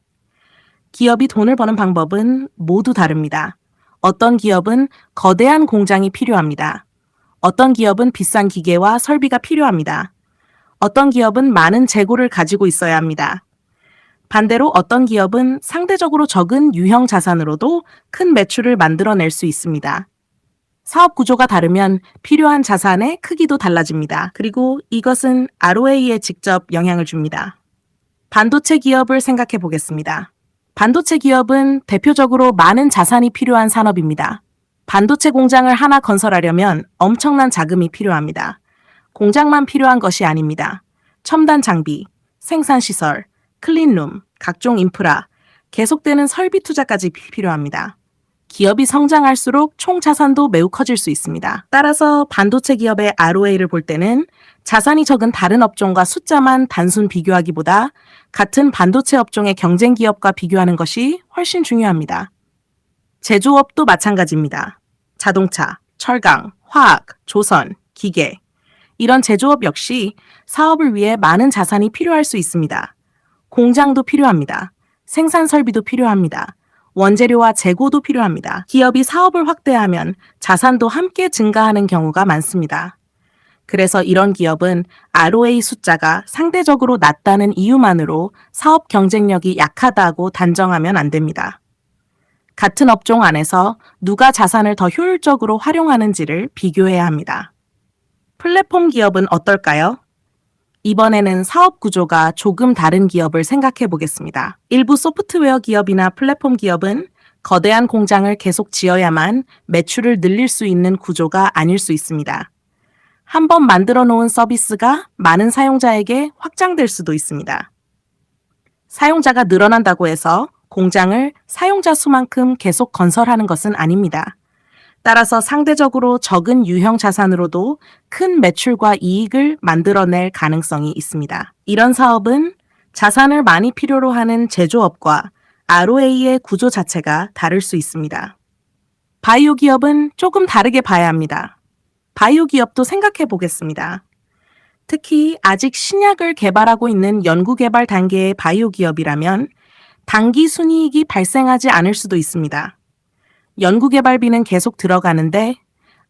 기업이 돈을 버는 방법은 모두 다릅니다. 어떤 기업은 거대한 공장이 필요합니다. 어떤 기업은 비싼 기계와 설비가 필요합니다. 어떤 기업은 많은 재고를 가지고 있어야 합니다. 반대로 어떤 기업은 상대적으로 적은 유형 자산으로도 큰 매출을 만들어낼 수 있습니다. 사업 구조가 다르면 필요한 자산의 크기도 달라집니다. 그리고 이것은 ROA에 직접 영향을 줍니다. 반도체 기업을 생각해 보겠습니다. 반도체 기업은 대표적으로 많은 자산이 필요한 산업입니다. 반도체 공장을 하나 건설하려면 엄청난 자금이 필요합니다. 공장만 필요한 것이 아닙니다. 첨단 장비, 생산시설, 클린룸, 각종 인프라, 계속되는 설비 투자까지 필요합니다. 기업이 성장할수록 총 자산도 매우 커질 수 있습니다. 따라서 반도체 기업의 ROA를 볼 때는 자산이 적은 다른 업종과 숫자만 단순 비교하기보다 같은 반도체 업종의 경쟁 기업과 비교하는 것이 훨씬 중요합니다. 제조업도 마찬가지입니다. 자동차, 철강, 화학, 조선, 기계. 이런 제조업 역시 사업을 위해 많은 자산이 필요할 수 있습니다. 공장도 필요합니다. 생산 설비도 필요합니다. 원재료와 재고도 필요합니다. 기업이 사업을 확대하면 자산도 함께 증가하는 경우가 많습니다. 그래서 이런 기업은 ROA 숫자가 상대적으로 낮다는 이유만으로 사업 경쟁력이 약하다고 단정하면 안 됩니다. 같은 업종 안에서 누가 자산을 더 효율적으로 활용하는지를 비교해야 합니다. 플랫폼 기업은 어떨까요? 이번에는 사업 구조가 조금 다른 기업을 생각해 보겠습니다. 일부 소프트웨어 기업이나 플랫폼 기업은 거대한 공장을 계속 지어야만 매출을 늘릴 수 있는 구조가 아닐 수 있습니다. 한번 만들어 놓은 서비스가 많은 사용자에게 확장될 수도 있습니다. 사용자가 늘어난다고 해서 공장을 사용자 수만큼 계속 건설하는 것은 아닙니다. 따라서 상대적으로 적은 유형 자산으로도 큰 매출과 이익을 만들어낼 가능성이 있습니다. 이런 사업은 자산을 많이 필요로 하는 제조업과 ROA의 구조 자체가 다를 수 있습니다. 바이오 기업은 조금 다르게 봐야 합니다. 바이오 기업도 생각해 보겠습니다. 특히 아직 신약을 개발하고 있는 연구개발 단계의 바이오 기업이라면 단기 순이익이 발생하지 않을 수도 있습니다. 연구개발비는 계속 들어가는데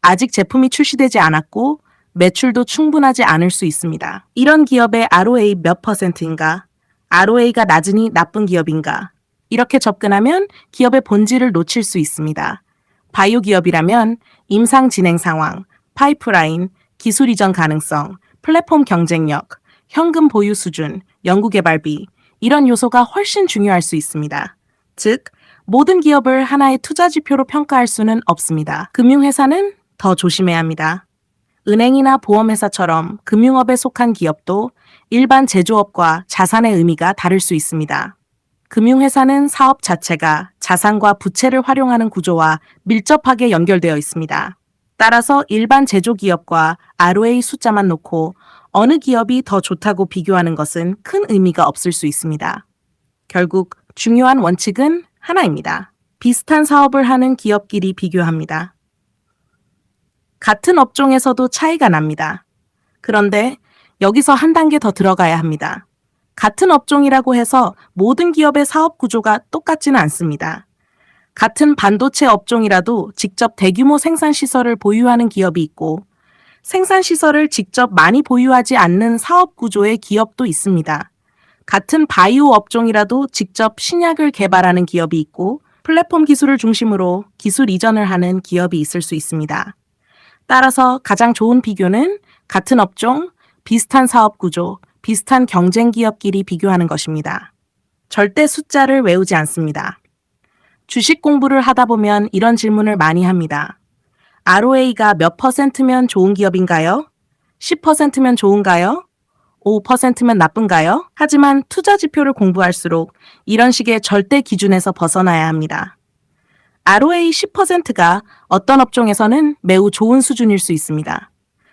아직 제품이 출시되지 않았고 매출도 충분하지 않을 수 있습니다. 이런 기업의 ROA 몇 %인가? ROA가 낮으니 나쁜 기업인가? 이렇게 접근하면 기업의 본질을 놓칠 수 있습니다. 바이오 기업이라면 임상 진행 상황, 파이프라인, 기술 이전 가능성, 플랫폼 경쟁력, 현금 보유 수준, 연구개발비 이런 요소가 훨씬 중요할 수 있습니다. 즉, 모든 기업을 하나의 투자 지표로 평가할 수는 없습니다. 금융회사는 더 조심해야 합니다. 은행이나 보험회사처럼 금융업에 속한 기업도 일반 제조업과 자산의 의미가 다를 수 있습니다. 금융회사는 사업 자체가 자산과 부채를 활용하는 구조와 밀접하게 연결되어 있습니다. 따라서 일반 제조기업과 ROA 숫자만 놓고 어느 기업이 더 좋다고 비교하는 것은 큰 의미가 없을 수 있습니다. 결국 중요한 원칙은 하나입니다. 비슷한 사업을 하는 기업끼리 비교합니다. 같은 업종에서도 차이가 납니다. 그런데 여기서 한 단계 더 들어가야 합니다. 같은 업종이라고 해서 모든 기업의 사업 구조가 똑같지는 않습니다. 같은 반도체 업종이라도 직접 대규모 생산시설을 보유하는 기업이 있고 생산시설을 직접 많이 보유하지 않는 사업 구조의 기업도 있습니다. 같은 바이오 업종이라도 직접 신약을 개발하는 기업이 있고 플랫폼 기술을 중심으로 기술 이전을 하는 기업이 있을 수 있습니다. 따라서 가장 좋은 비교는 같은 업종, 비슷한 사업 구조, 비슷한 경쟁 기업끼리 비교하는 것입니다. 절대 숫자를 외우지 않습니다. 주식 공부를 하다 보면 이런 질문을 많이 합니다. ROA가 몇 %면 좋은 기업인가요? 10%면 좋은가요? 5%면 나쁜가요? 하지만 투자 지표를 공부할수록 이런 식의 절대 기준에서 벗어나야 합니다. ROA 10%가 어떤 업종에서는 매우 좋은 수준일 수 있습니다.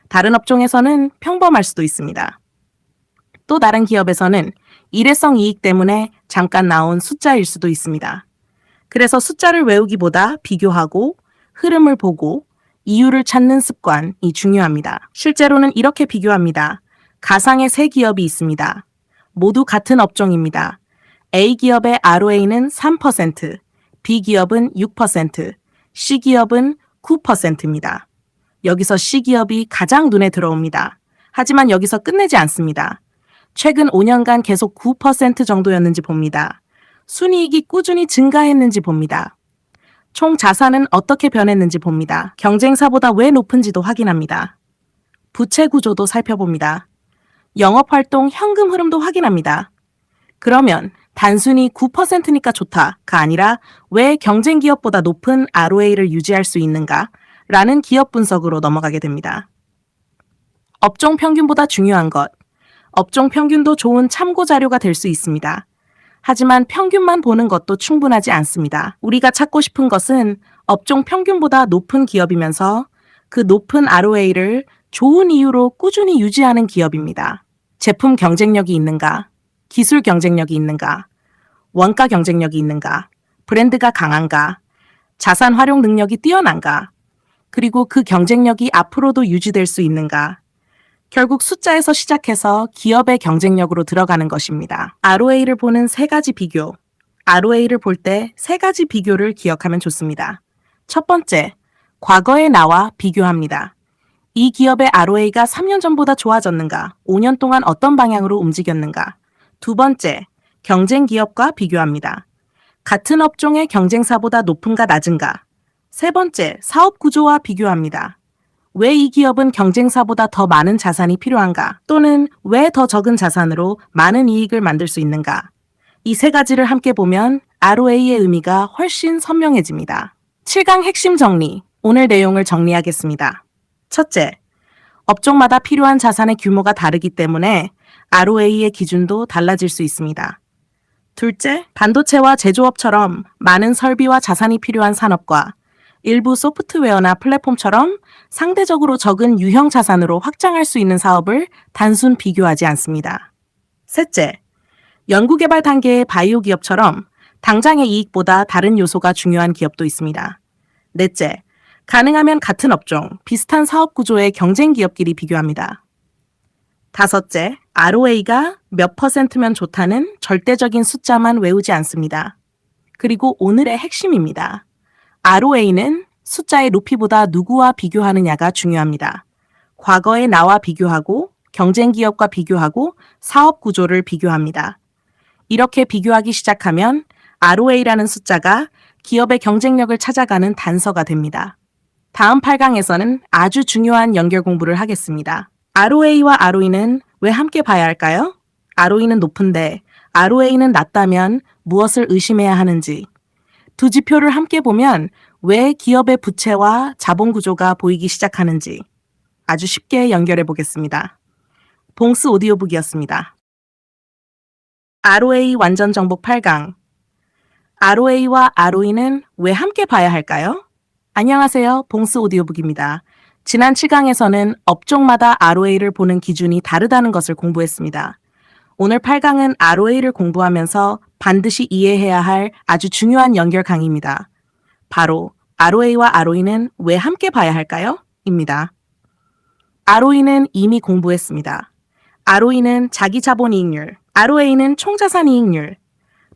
다른 업종에서는 평범할 수도 있습니다. 또 다른 기업에서는 일회성 이익 때문에 잠깐 나온 숫자일 수도 있습니다. 그래서 숫자를 외우기보다 비교하고 흐름을 보고 이유를 찾는 습관이 중요합니다. 실제로는 이렇게 비교합니다. 가상의 세 기업이 있습니다. 모두 같은 업종입니다. A 기업의 ROA는 3%, B 기업은 6%, C 기업은 9%입니다. 여기서 C 기업이 가장 눈에 들어옵니다. 하지만 여기서 끝내지 않습니다. 최근 5년간 계속 9% 정도였는지 봅니다. 순이익이 꾸준히 증가했는지 봅니다. 총 자산은 어떻게 변했는지 봅니다. 경쟁사보다 왜 높은지도 확인합니다. 부채 구조도 살펴봅니다. 영업활동 현금 흐름도 확인합니다. 그러면 단순히 9%니까 좋다가 아니라 왜 경쟁 기업보다 높은 ROA를 유지할 수 있는가? 라는 기업 분석으로 넘어가게 됩니다. 업종 평균보다 중요한 것. 업종 평균도 좋은 참고 자료가 될 수 있습니다. 하지만 평균만 보는 것도 충분하지 않습니다. 우리가 찾고 싶은 것은 업종 평균보다 높은 기업이면서 그 높은 ROA를 좋은 이유로 꾸준히 유지하는 기업입니다. 제품 경쟁력이 있는가? 기술 경쟁력이 있는가? 원가 경쟁력이 있는가? 브랜드가 강한가? 자산 활용 능력이 뛰어난가? 그리고 그 경쟁력이 앞으로도 유지될 수 있는가? 결국 숫자에서 시작해서 기업의 경쟁력으로 들어가는 것입니다. ROA를 보는 세 가지 비교. ROA를 볼 때 세 가지 비교를 기억하면 좋습니다. 첫 번째, 과거의 나와 비교합니다. 이 기업의 ROA가 3년 전보다 좋아졌는가? 5년 동안 어떤 방향으로 움직였는가? 두 번째, 경쟁 기업과 비교합니다. 같은 업종의 경쟁사보다 높은가 낮은가? 세 번째, 사업 구조와 비교합니다. 왜 이 기업은 경쟁사보다 더 많은 자산이 필요한가? 또는 왜 더 적은 자산으로 많은 이익을 만들 수 있는가? 이 세 가지를 함께 보면 ROA의 의미가 훨씬 선명해집니다. 7강 핵심 정리. 오늘 내용을 정리하겠습니다. 첫째, 업종마다 필요한 자산의 규모가 다르기 때문에 ROA의 기준도 달라질 수 있습니다. 둘째, 반도체와 제조업처럼 많은 설비와 자산이 필요한 산업과 일부 소프트웨어나 플랫폼처럼 상대적으로 적은 유형 자산으로 확장할 수 있는 사업을 단순 비교하지 않습니다. 셋째, 연구개발 단계의 바이오 기업처럼 당장의 이익보다 다른 요소가 중요한 기업도 있습니다. 넷째, 가능하면 같은 업종, 비슷한 사업 구조의 경쟁 기업끼리 비교합니다. 다섯째, ROA가 몇 %면 좋다는 절대적인 숫자만 외우지 않습니다. 그리고 오늘의 핵심입니다. ROA는 숫자의 높이보다 누구와 비교하느냐가 중요합니다. 과거의 나와 비교하고 경쟁 기업과 비교하고 사업 구조를 비교합니다. 이렇게 비교하기 시작하면 ROA라는 숫자가 기업의 경쟁력을 찾아가는 단서가 됩니다. 다음 8강에서는 아주 중요한 연결 공부를 하겠습니다. ROA와 ROE는 왜 함께 봐야 할까요? ROE는 높은데 ROA는 낮다면 무엇을 의심해야 하는지, 두 지표를 함께 보면 왜 기업의 부채와 자본 구조가 보이기 시작하는지 아주 쉽게 연결해 보겠습니다. 봉스 오디오북이었습니다. ROA 완전 정복 8강. ROA와 ROE는 왜 함께 봐야 할까요? 안녕하세요. 봉스 오디오북입니다. 지난 7강에서는 업종마다 ROA를 보는 기준이 다르다는 것을 공부했습니다. 오늘 8강은 ROA를 공부하면서 반드시 이해해야 할 아주 중요한 연결 강의입니다. 바로 ROA와 ROE는 왜 함께 봐야 할까요? 입니다. ROE는 이미 공부했습니다. ROE는 자기자본이익률, ROA는 총자산이익률.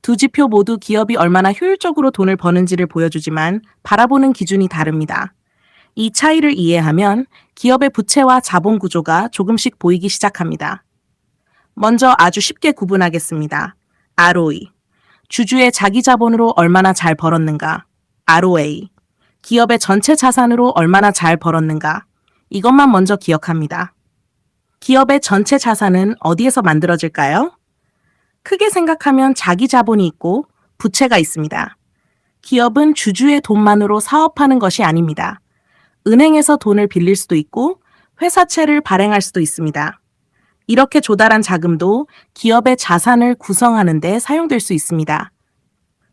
두 지표 모두 기업이 얼마나 효율적으로 돈을 버는지를 보여주지만 바라보는 기준이 다릅니다. 이 차이를 이해하면 기업의 부채와 자본 구조가 조금씩 보이기 시작합니다. 먼저 아주 쉽게 구분하겠습니다. ROE, 주주의 자기 자본으로 얼마나 잘 벌었는가. ROA, 기업의 전체 자산으로 얼마나 잘 벌었는가. 이것만 먼저 기억합니다. 기업의 전체 자산은 어디에서 만들어질까요? 크게 생각하면 자기 자본이 있고 부채가 있습니다. 기업은 주주의 돈만으로 사업하는 것이 아닙니다. 은행에서 돈을 빌릴 수도 있고 회사채를 발행할 수도 있습니다. 이렇게 조달한 자금도 기업의 자산을 구성하는 데 사용될 수 있습니다.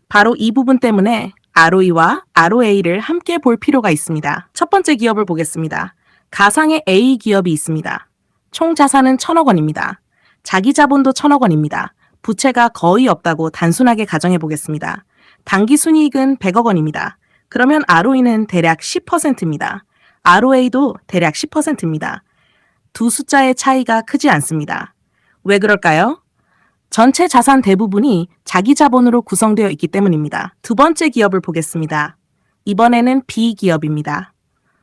바로 이 부분 때문에 ROE와 ROA를 함께 볼 필요가 있습니다. 첫 번째 기업을 보겠습니다. 가상의 A 기업이 있습니다. 총 자산은 1,000억 원입니다. 자기 자본도 1,000억 원입니다. 부채가 거의 없다고 단순하게 가정해 보겠습니다. 당기 순이익은 100억 원입니다. 그러면 ROE는 대략 10%입니다. ROA도 대략 10%입니다. 두 숫자의 차이가 크지 않습니다. 왜 그럴까요? 전체 자산 대부분이 자기 자본으로 구성되어 있기 때문입니다. 두 번째 기업을 보겠습니다. 이번에는 B 기업입니다.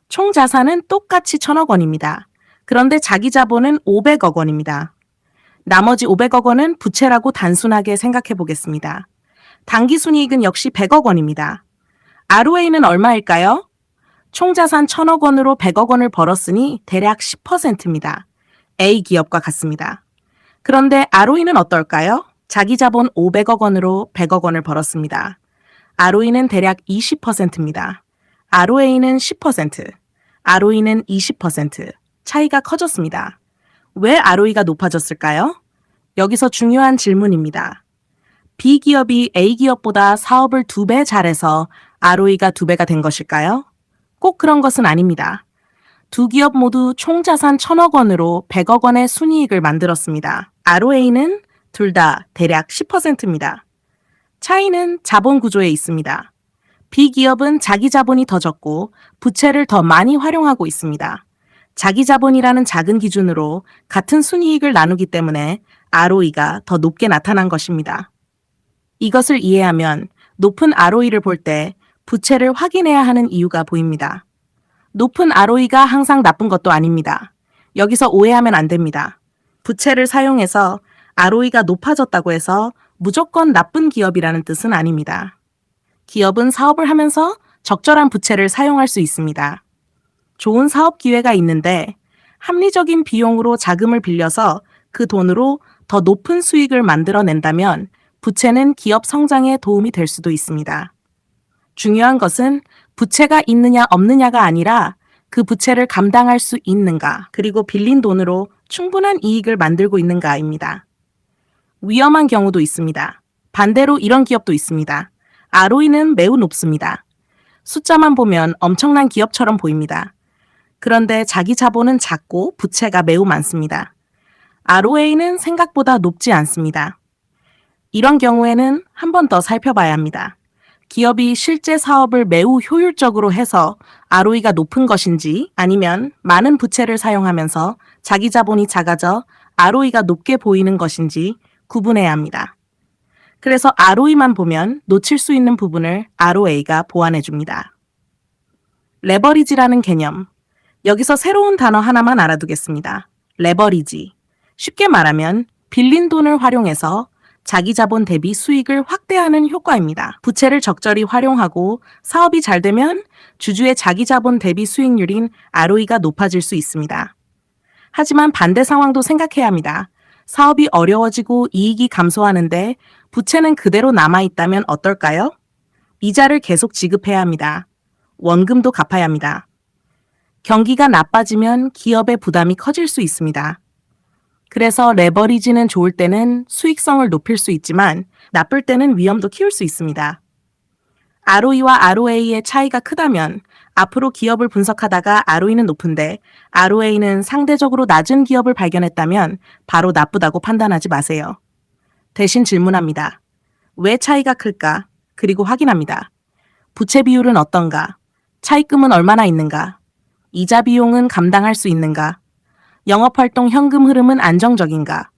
총 자산은 똑같이 1,000억 원입니다. 그런데 자기 자본은 500억 원입니다. 나머지 500억 원은 부채라고 단순하게 생각해 보겠습니다. 당기 순이익은 역시 100억 원입니다. ROA는 얼마일까요? 총 자산 1,000억 원으로 100억 원을 벌었으니 대략 10%입니다. A 기업과 같습니다. 그런데 ROE는 어떨까요? 자기 자본 500억 원으로 100억 원을 벌었습니다. ROE는 대략 20%입니다. ROA는 10%, ROE는 20%. 차이가 커졌습니다. 왜 ROE가 높아졌을까요? 여기서 중요한 질문입니다. B 기업이 A 기업보다 사업을 2배 잘해서 ROE가 2배가 된 것일까요? 꼭 그런 것은 아닙니다. 두 기업 모두 총 자산 1,000억 원으로 100억 원의 순이익을 만들었습니다. ROA는 둘 다 대략 10%입니다. 차이는 자본 구조에 있습니다. B 기업은 자기 자본이 더 적고 부채를 더 많이 활용하고 있습니다. 자기 자본이라는 작은 기준으로 같은 순이익을 나누기 때문에 ROE가 더 높게 나타난 것입니다. 이것을 이해하면 높은 ROE를 볼 때 부채를 확인해야 하는 이유가 보입니다. 높은 ROE가 항상 나쁜 것도 아닙니다. 여기서 오해하면 안 됩니다. 부채를 사용해서 ROE가 높아졌다고 해서 무조건 나쁜 기업이라는 뜻은 아닙니다. 기업은 사업을 하면서 적절한 부채를 사용할 수 있습니다. 좋은 사업 기회가 있는데 합리적인 비용으로 자금을 빌려서 그 돈으로 더 높은 수익을 만들어낸다면 부채는 기업 성장에 도움이 될 수도 있습니다. 중요한 것은 부채가 있느냐 없느냐가 아니라 그 부채를 감당할 수 있는가, 그리고 빌린 돈으로 충분한 이익을 만들고 있는가입니다. 위험한 경우도 있습니다. 반대로 이런 기업도 있습니다. ROE는 매우 높습니다. 숫자만 보면 엄청난 기업처럼 보입니다. 그런데 자기 자본은 작고 부채가 매우 많습니다. ROA는 생각보다 높지 않습니다. 이런 경우에는 한 번 더 살펴봐야 합니다. 기업이 실제 사업을 매우 효율적으로 해서 ROE가 높은 것인지, 아니면 많은 부채를 사용하면서 자기 자본이 작아져 ROE가 높게 보이는 것인지 구분해야 합니다. 그래서 ROE만 보면 놓칠 수 있는 부분을 ROA가 보완해 줍니다. 레버리지라는 개념. 여기서 새로운 단어 하나만 알아두겠습니다. 레버리지. 쉽게 말하면 빌린 돈을 활용해서 자기 자본 대비 수익을 확대하는 효과입니다. 부채를 적절히 활용하고 사업이 잘 되면 주주의 자기 자본 대비 수익률인 ROE가 높아질 수 있습니다. 하지만 반대 상황도 생각해야 합니다. 사업이 어려워지고 이익이 감소하는데 부채는 그대로 남아있다면 어떨까요? 이자를 계속 지급해야 합니다. 원금도 갚아야 합니다. 경기가 나빠지면 기업의 부담이 커질 수 있습니다. 그래서 레버리지는 좋을 때는 수익성을 높일 수 있지만 나쁠 때는 위험도 키울 수 있습니다. ROE와 ROA의 차이가 크다면 앞으로 기업을 분석하다가 ROE는 높은데 ROA는 상대적으로 낮은 기업을 발견했다면 바로 나쁘다고 판단하지 마세요. 대신 질문합니다. 왜 차이가 클까? 그리고 확인합니다. 부채 비율은 어떤가? 차입금은 얼마나 있는가? 이자 비용은 감당할 수 있는가? 영업활동 현금 흐름은 안정적인가?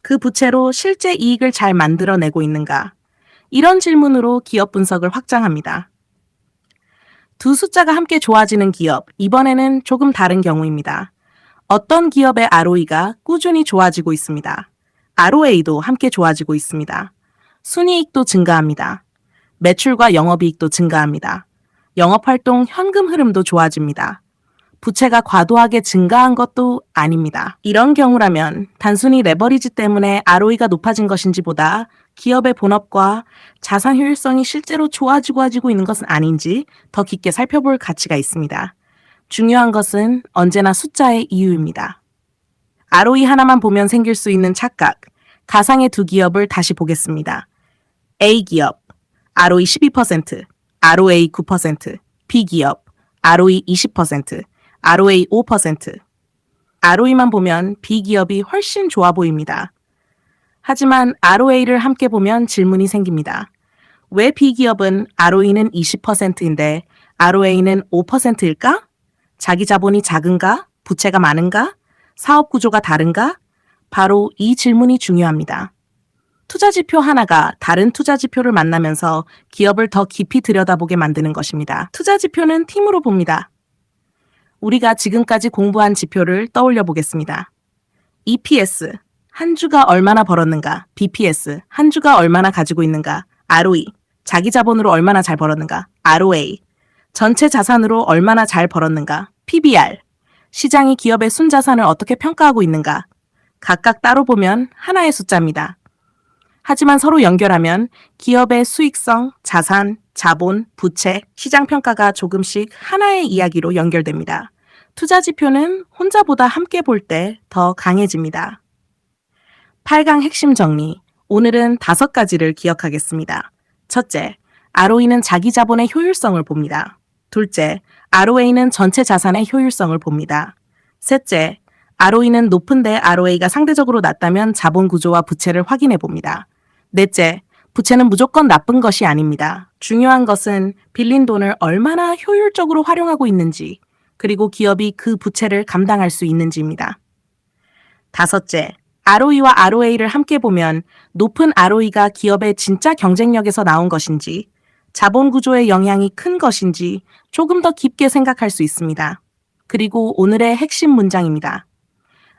그 부채로 실제 이익을 잘 만들어내고 있는가? 이런 질문으로 기업 분석을 확장합니다. 두 숫자가 함께 좋아지는 기업, 이번에는 조금 다른 경우입니다. 어떤 기업의 ROE가 꾸준히 좋아지고 있습니다. ROA도 함께 좋아지고 있습니다. 순이익도 증가합니다. 매출과 영업이익도 증가합니다. 영업활동 현금 흐름도 좋아집니다. 부채가 과도하게 증가한 것도 아닙니다. 이런 경우라면 단순히 레버리지 때문에 ROE가 높아진 것인지 보다 기업의 본업과 자산 효율성이 실제로 좋아지고 있는 것은 아닌지 더 깊게 살펴볼 가치가 있습니다. 중요한 것은 언제나 숫자의 이유입니다. ROE 하나만 보면 생길 수 있는 착각, 가상의 두 기업을 다시 보겠습니다. A기업, ROE 12%, ROA 9%, B기업, ROE 20%, ROA 5%. ROE만 보면 B기업이 훨씬 좋아 보입니다. 하지만 ROA를 함께 보면 질문이 생깁니다. 왜 B기업은 ROE는 20%인데 ROA는 5%일까? 자기 자본이 작은가? 부채가 많은가? 사업 구조가 다른가? 바로 이 질문이 중요합니다. 투자 지표 하나가 다른 투자 지표를 만나면서 기업을 더 깊이 들여다보게 만드는 것입니다. 투자 지표는 팀으로 봅니다. 우리가 지금까지 공부한 지표를 떠올려 보겠습니다. EPS, 한 주가 얼마나 벌었는가? BPS, 한 주가 얼마나 가지고 있는가? ROE, 자기 자본으로 얼마나 잘 벌었는가? ROA, 전체 자산으로 얼마나 잘 벌었는가? PBR, 시장이 기업의 순자산을 어떻게 평가하고 있는가? 각각 따로 보면 하나의 숫자입니다. 하지만 서로 연결하면 기업의 수익성, 자산, 자본, 부채, 시장 평가가 조금씩 하나의 이야기로 연결됩니다. 투자 지표는 혼자보다 함께 볼 때 더 강해집니다. 8강 핵심 정리. 오늘은 5가지를 기억하겠습니다. 첫째, ROE는 자기 자본의 효율성을 봅니다. 둘째, ROA는 전체 자산의 효율성을 봅니다. 셋째, ROE는 높은데 ROA가 상대적으로 낮다면 자본 구조와 부채를 확인해 봅니다. 넷째, 부채는 무조건 나쁜 것이 아닙니다. 중요한 것은 빌린 돈을 얼마나 효율적으로 활용하고 있는지, 그리고 기업이 그 부채를 감당할 수 있는지입니다. 다섯째, ROE와 ROA를 함께 보면 높은 ROE가 기업의 진짜 경쟁력에서 나온 것인지, 자본 구조의 영향이 큰 것인지 조금 더 깊게 생각할 수 있습니다. 그리고 오늘의 핵심 문장입니다.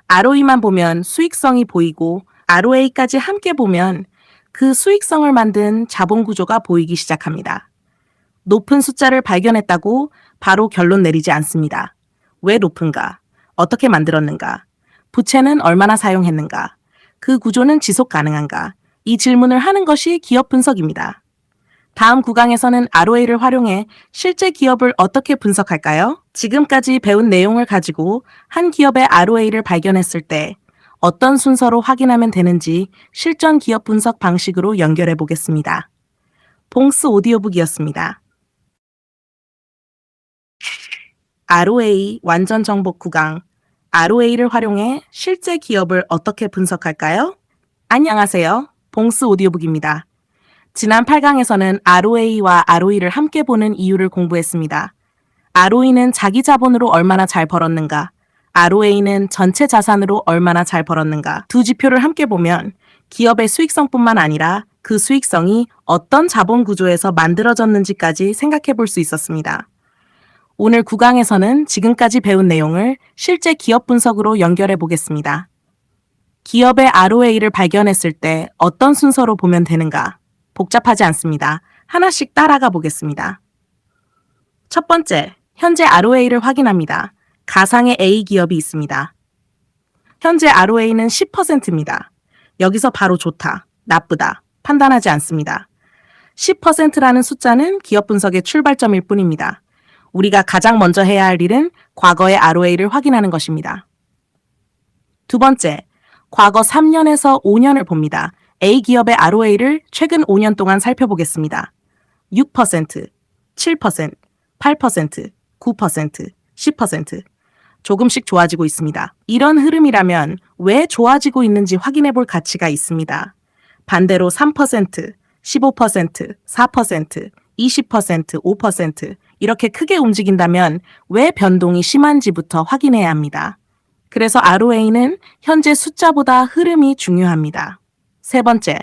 ROE만 보면 수익성이 보이고 ROA까지 함께 보면 그 수익성을 만든 자본 구조가 보이기 시작합니다. 높은 숫자를 발견했다고 바로 결론 내리지 않습니다. 왜 높은가? 어떻게 만들었는가? 부채는 얼마나 사용했는가? 그 구조는 지속 가능한가? 이 질문을 하는 것이 기업 분석입니다. 다음 구강에서는 ROA를 활용해 실제 기업을 어떻게 분석할까요? 지금까지 배운 내용을 가지고 한 기업의 ROA를 발견했을 때 어떤 순서로 확인하면 되는지 실전 기업 분석 방식으로 연결해 보겠습니다. 봉스 오디오북이었습니다. ROA 완전 정복 구강. ROA를 활용해 실제 기업을 어떻게 분석할까요? 안녕하세요. 봉스 오디오북입니다. 지난 8강에서는 ROA와 ROE를 함께 보는 이유를 공부했습니다. ROE는 자기 자본으로 얼마나 잘 벌었는가, ROA는 전체 자산으로 얼마나 잘 벌었는가. 두 지표를 함께 보면 기업의 수익성뿐만 아니라 그 수익성이 어떤 자본 구조에서 만들어졌는지까지 생각해 볼 수 있었습니다. 오늘 9강에서는 지금까지 배운 내용을 실제 기업 분석으로 연결해 보겠습니다. 기업의 ROA를 발견했을 때 어떤 순서로 보면 되는가? 복잡하지 않습니다. 하나씩 따라가 보겠습니다. 첫 번째, 현재 ROA를 확인합니다. 가상의 A 기업이 있습니다. 현재 ROA는 10%입니다. 여기서 바로 좋다, 나쁘다 판단하지 않습니다. 10%라는 숫자는 기업 분석의 출발점일 뿐입니다. 우리가 가장 먼저 해야 할 일은 과거의 ROA를 확인하는 것입니다. 두 번째, 과거 3년에서 5년을 봅니다. A 기업의 ROA를 최근 5년 동안 살펴보겠습니다. 6%, 7%, 8%, 9%, 10%. 조금씩 좋아지고 있습니다. 이런 흐름이라면 왜 좋아지고 있는지 확인해 볼 가치가 있습니다. 반대로 3%, 15%, 4%, 20%, 5% 이렇게 크게 움직인다면 왜 변동이 심한지부터 확인해야 합니다. 그래서 ROA는 현재 숫자보다 흐름이 중요합니다. 세 번째,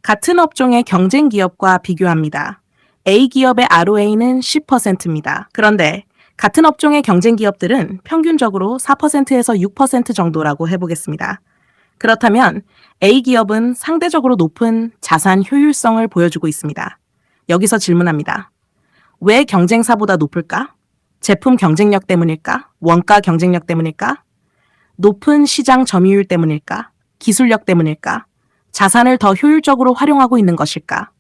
같은 업종의 경쟁 기업과 비교합니다. A 기업의 ROA는 10%입니다. 그런데 같은 업종의 경쟁 기업들은 평균적으로 4%에서 6% 정도라고 해보겠습니다. 그렇다면 A 기업은 상대적으로 높은 자산 효율성을 보여주고 있습니다. 여기서 질문합니다. 왜 경쟁사보다 높을까? 제품 경쟁력 때문일까? 원가 경쟁력 때문일까? 높은 시장 점유율 때문일까? 기술력 때문일까? 자산을 더 효율적으로 활용하고 있는 것일까?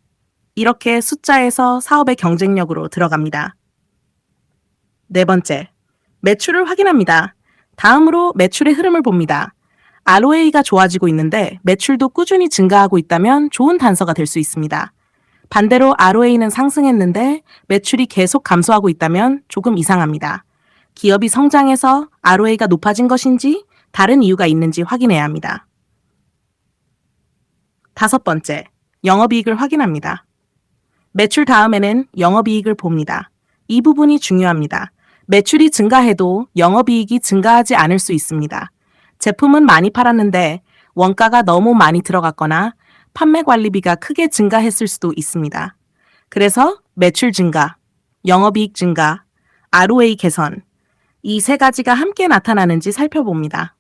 이렇게 숫자에서 사업의 경쟁력으로 들어갑니다. 네 번째, 매출을 확인합니다. 다음으로 매출의 흐름을 봅니다. ROA가 좋아지고 있는데 매출도 꾸준히 증가하고 있다면 좋은 단서가 될 수 있습니다. 반대로 ROA는 상승했는데 매출이 계속 감소하고 있다면 조금 이상합니다. 기업이 성장해서 ROA가 높아진 것인지 다른 이유가 있는지 확인해야 합니다. 다섯 번째, 영업이익을 확인합니다. 매출 다음에는 영업이익을 봅니다. 이 부분이 중요합니다. 매출이 증가해도 영업이익이 증가하지 않을 수 있습니다. 제품은 많이 팔았는데 원가가 너무 많이 들어갔거나 판매 관리비가 크게 증가했을 수도 있습니다. 그래서 매출 증가, 영업이익 증가, ROA 개선, 이 세 가지가 함께 나타나는지 살펴봅니다.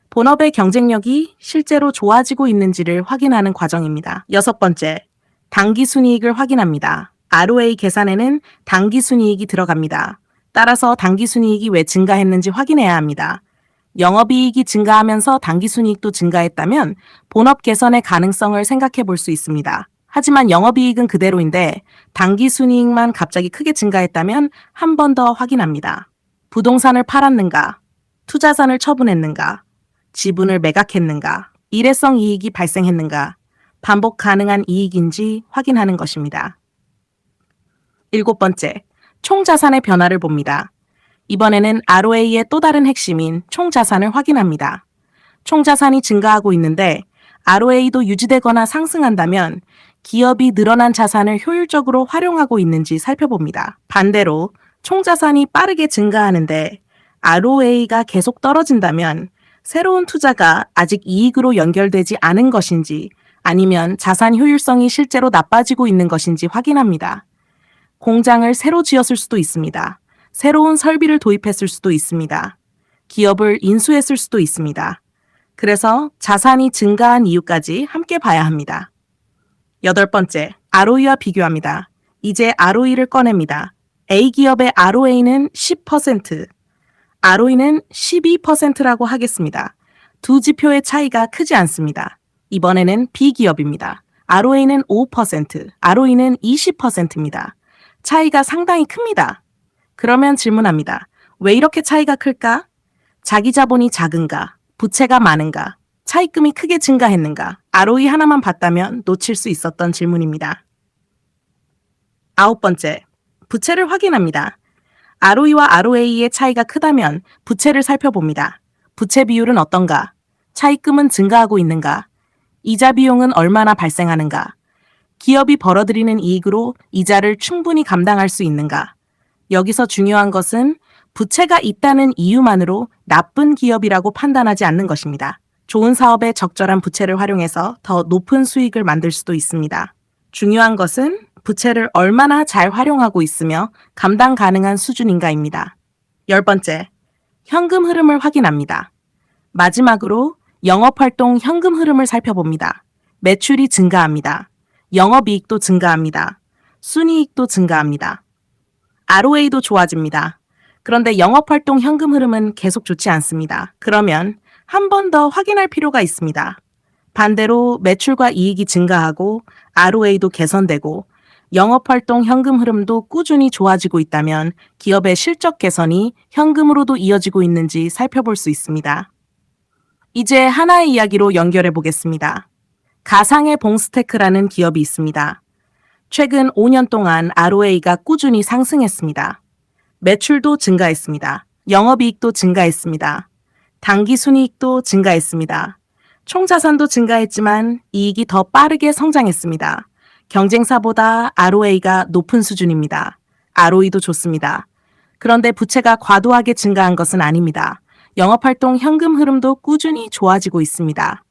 본업의 경쟁력이 실제로 좋아지고 있는지를 확인하는 과정입니다. 여섯 번째, 당기순이익을 확인합니다. ROA 계산에는 당기순이익이 들어갑니다. 따라서 당기순이익이 왜 증가했는지 확인해야 합니다. 영업이익이 증가하면서 당기순이익도 증가했다면 본업 개선의 가능성을 생각해 볼 수 있습니다. 하지만 영업이익은 그대로인데 당기순이익만 갑자기 크게 증가했다면 한 번 더 확인합니다. 부동산을 팔았는가? 투자산을 처분했는가? 지분을 매각했는가? 일회성 이익이 발생했는가? 반복 가능한 이익인지 확인하는 것입니다. 일곱 번째, 총자산의 변화를 봅니다. 이번에는 ROA의 또 다른 핵심인 총자산을 확인합니다. 총자산이 증가하고 있는데 ROA도 유지되거나 상승한다면 기업이 늘어난 자산을 효율적으로 활용하고 있는지 살펴봅니다. 반대로 총자산이 빠르게 증가하는데 ROA가 계속 떨어진다면 새로운 투자가 아직 이익으로 연결되지 않은 것인지 아니면 자산 효율성이 실제로 나빠지고 있는 것인지 확인합니다. 공장을 새로 지었을 수도 있습니다. 새로운 설비를 도입했을 수도 있습니다. 기업을 인수했을 수도 있습니다. 그래서 자산이 증가한 이유까지 함께 봐야 합니다. 여덟 번째, ROE와 비교합니다. 이제 ROE를 꺼냅니다. A기업의 ROA는 10%, ROE는 12%라고 하겠습니다. 두 지표의 차이가 크지 않습니다. 이번에는 B기업입니다. ROA는 5%, ROE는 20%입니다. 차이가 상당히 큽니다. 그러면 질문합니다. 왜 이렇게 차이가 클까? 자기 자본이 작은가? 부채가 많은가? 차입금이 크게 증가했는가? ROE 하나만 봤다면 놓칠 수 있었던 질문입니다. 아홉 번째, 부채를 확인합니다. ROE와 ROA의 차이가 크다면 부채를 살펴봅니다. 부채 비율은 어떤가? 차입금은 증가하고 있는가? 이자 비용은 얼마나 발생하는가? 기업이 벌어들이는 이익으로 이자를 충분히 감당할 수 있는가? 여기서 중요한 것은 부채가 있다는 이유만으로 나쁜 기업이라고 판단하지 않는 것입니다. 좋은 사업에 적절한 부채를 활용해서 더 높은 수익을 만들 수도 있습니다. 중요한 것은 부채를 얼마나 잘 활용하고 있으며 감당 가능한 수준인가입니다. 열 번째, 현금 흐름을 확인합니다. 마지막으로 영업활동 현금 흐름을 살펴봅니다. 매출이 증가합니다. 영업이익도 증가합니다. 순이익도 증가합니다. ROA도 좋아집니다. 그런데 영업활동 현금 흐름은 계속 좋지 않습니다. 그러면 한 번 더 확인할 필요가 있습니다. 반대로 매출과 이익이 증가하고 ROA도 개선되고 영업활동 현금 흐름도 꾸준히 좋아지고 있다면 기업의 실적 개선이 현금으로도 이어지고 있는지 살펴볼 수 있습니다. 이제 하나의 이야기로 연결해 보겠습니다. 가상의 봉스테크라는 기업이 있습니다. 최근 5년 동안 ROA가 꾸준히 상승했습니다. 매출도 증가했습니다. 영업이익도 증가했습니다. 당기순이익도 증가했습니다. 총자산도 증가했지만 이익이 더 빠르게 성장했습니다. 경쟁사보다 ROA가 높은 수준입니다. ROE도 좋습니다. 그런데 부채가 과도하게 증가한 것은 아닙니다. 영업활동 현금 흐름도 꾸준히 좋아지고 있습니다.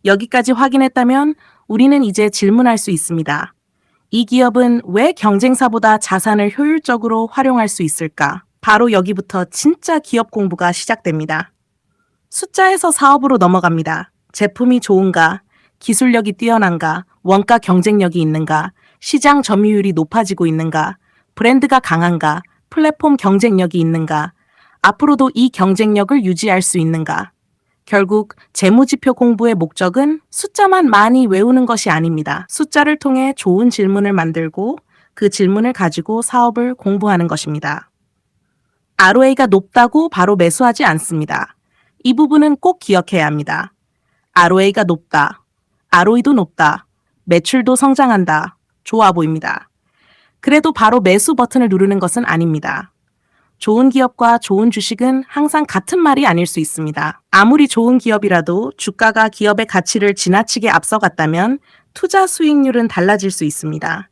여기까지 확인했다면 우리는 이제 질문할 수 있습니다. 이 기업은 왜 경쟁사보다 자산을 효율적으로 활용할 수 있을까? 바로 여기부터 진짜 기업 공부가 시작됩니다. 숫자에서 사업으로 넘어갑니다. 제품이 좋은가? 기술력이 뛰어난가? 원가 경쟁력이 있는가? 시장 점유율이 높아지고 있는가? 브랜드가 강한가? 플랫폼 경쟁력이 있는가? 앞으로도 이 경쟁력을 유지할 수 있는가? 결국 재무지표 공부의 목적은 숫자만 많이 외우는 것이 아닙니다. 숫자를 통해 좋은 질문을 만들고 그 질문을 가지고 사업을 공부하는 것입니다. ROA가 높다고 바로 매수하지 않습니다. 이 부분은 꼭 기억해야 합니다. ROA가 높다. ROE도 높다. 매출도 성장한다. 좋아 보입니다. 그래도 바로 매수 버튼을 누르는 것은 아닙니다. 좋은 기업과 좋은 주식은 항상 같은 말이 아닐 수 있습니다. 아무리 좋은 기업이라도 주가가 기업의 가치를 지나치게 앞서갔다면 투자 수익률은 달라질 수 있습니다.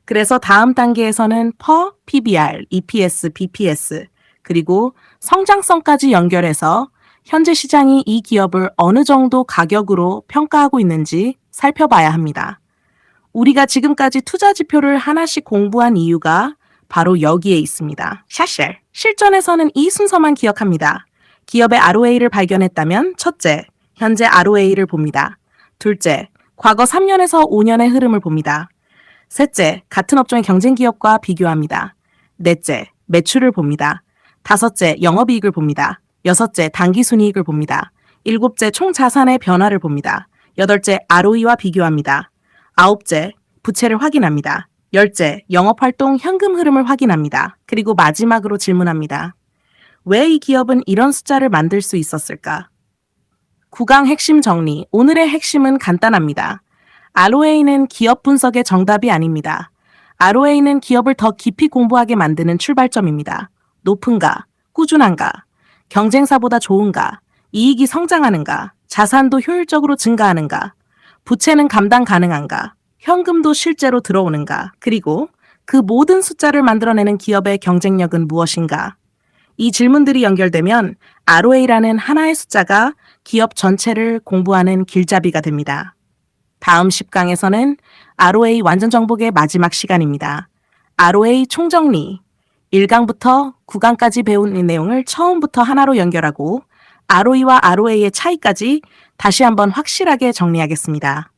그래서 다음 단계에서는 per, PBR, EPS, BPS, 그리고 성장성까지 연결해서 현재 시장이 이 기업을 어느 정도 가격으로 평가하고 있는지 살펴봐야 합니다. 우리가 지금까지 투자 지표를 하나씩 공부한 이유가 바로 여기에 있습니다. 샤쉘. 실전에서는 이 순서만 기억합니다. 기업의 ROA를 발견했다면 첫째, 현재 ROA를 봅니다. 둘째, 과거 3년에서 5년의 흐름을 봅니다. 셋째, 같은 업종의 경쟁 기업과 비교합니다. 넷째, 매출을 봅니다. 다섯째, 영업이익을 봅니다. 여섯째, 단기순이익을 봅니다. 일곱째, 총 자산의 변화를 봅니다. 여덟째, ROE와 비교합니다. 아홉째, 부채를 확인합니다. 열째, 영업활동 현금 흐름을 확인합니다. 그리고 마지막으로 질문합니다. 왜 이 기업은 이런 숫자를 만들 수 있었을까? 9강 핵심 정리. 오늘의 핵심은 간단합니다. ROA는 기업 분석의 정답이 아닙니다. ROA는 기업을 더 깊이 공부하게 만드는 출발점입니다. 높은가? 꾸준한가? 경쟁사보다 좋은가? 이익이 성장하는가? 자산도 효율적으로 증가하는가? 부채는 감당 가능한가? 현금도 실제로 들어오는가? 그리고 그 모든 숫자를 만들어내는 기업의 경쟁력은 무엇인가? 이 질문들이 연결되면 ROA라는 하나의 숫자가 기업 전체를 공부하는 길잡이가 됩니다. 다음 10강에서는 ROA 완전 정복의 마지막 시간입니다. ROA 총정리. 1강부터 9강까지 배운 이 내용을 처음부터 하나로 연결하고 ROE와 ROA의 차이까지 다시 한번 확실하게 정리하겠습니다.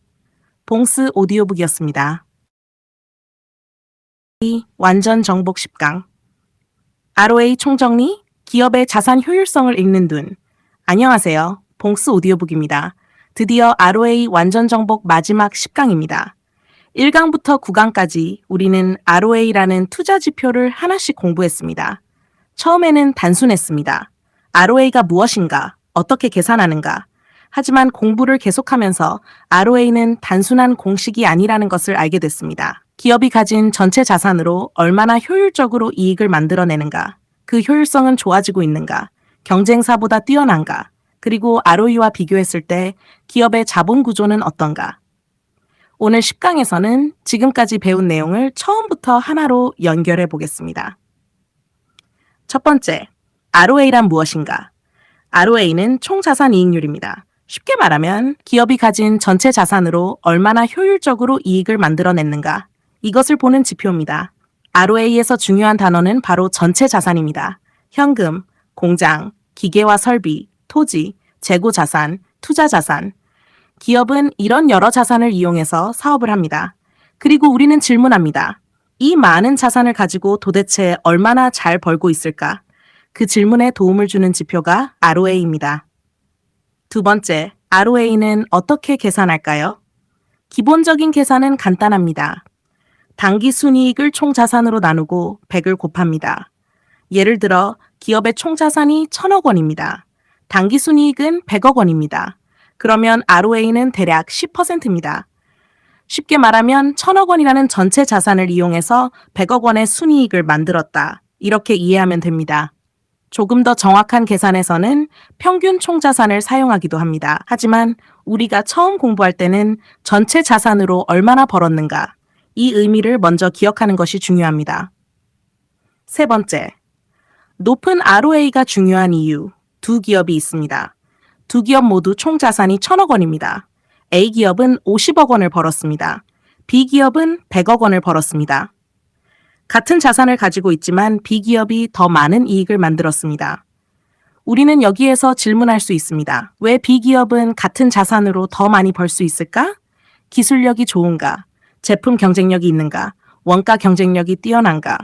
봉스 오디오북이었습니다. 완전 정복 10강. ROA 총정리, 기업의 자산 효율성을 읽는 눈. 안녕하세요. 봉스 오디오북입니다. 드디어 ROA 완전 정복 마지막 10강입니다. 1강부터 9강까지 우리는 ROA라는 투자 지표를 하나씩 공부했습니다. 처음에는 단순했습니다. ROA가 무엇인가? 어떻게 계산하는가? 하지만 공부를 계속하면서 ROA는 단순한 공식이 아니라는 것을 알게 됐습니다. 기업이 가진 전체 자산으로 얼마나 효율적으로 이익을 만들어내는가? 그 효율성은 좋아지고 있는가? 경쟁사보다 뛰어난가? 그리고 ROE와 비교했을 때 기업의 자본 구조는 어떤가? 오늘 10강에서는 지금까지 배운 내용을 처음부터 하나로 연결해 보겠습니다. 첫 번째, ROA란 무엇인가? ROA는 총자산 이익률입니다. 쉽게 말하면 기업이 가진 전체 자산으로 얼마나 효율적으로 이익을 만들어냈는가, 이것을 보는 지표입니다. ROA에서 중요한 단어는 바로 전체 자산입니다. 현금, 공장, 기계와 설비, 토지, 재고 자산, 투자 자산. 기업은 이런 여러 자산을 이용해서 사업을 합니다. 그리고 우리는 질문합니다. 이 많은 자산을 가지고 도대체 얼마나 잘 벌고 있을까? 그 질문에 도움을 주는 지표가 ROA입니다. 두 번째, ROA는 어떻게 계산할까요? 기본적인 계산은 간단합니다. 단기 순이익을 총자산으로 나누고 100을 곱합니다. 예를 들어 기업의 총자산이 1,000억 원입니다. 단기 순이익은 100억 원입니다. 그러면 ROA는 대략 10%입니다. 쉽게 말하면 1,000억 원이라는 전체 자산을 이용해서 100억 원의 순이익을 만들었다. 이렇게 이해하면 됩니다. 조금 더 정확한 계산에서는 평균 총자산을 사용하기도 합니다. 하지만 우리가 처음 공부할 때는 전체 자산으로 얼마나 벌었는가, 이 의미를 먼저 기억하는 것이 중요합니다. 세 번째, 높은 ROA가 중요한 이유, 두 기업이 있습니다. 두 기업 모두 총자산이 1,000억 원입니다. A기업은 50억 원을 벌었습니다. B기업은 100억 원을 벌었습니다. 같은 자산을 가지고 있지만 B기업이 더 많은 이익을 만들었습니다. 우리는 여기에서 질문할 수 있습니다. 왜 B기업은 같은 자산으로 더 많이 벌 수 있을까? 기술력이 좋은가? 제품 경쟁력이 있는가? 원가 경쟁력이 뛰어난가?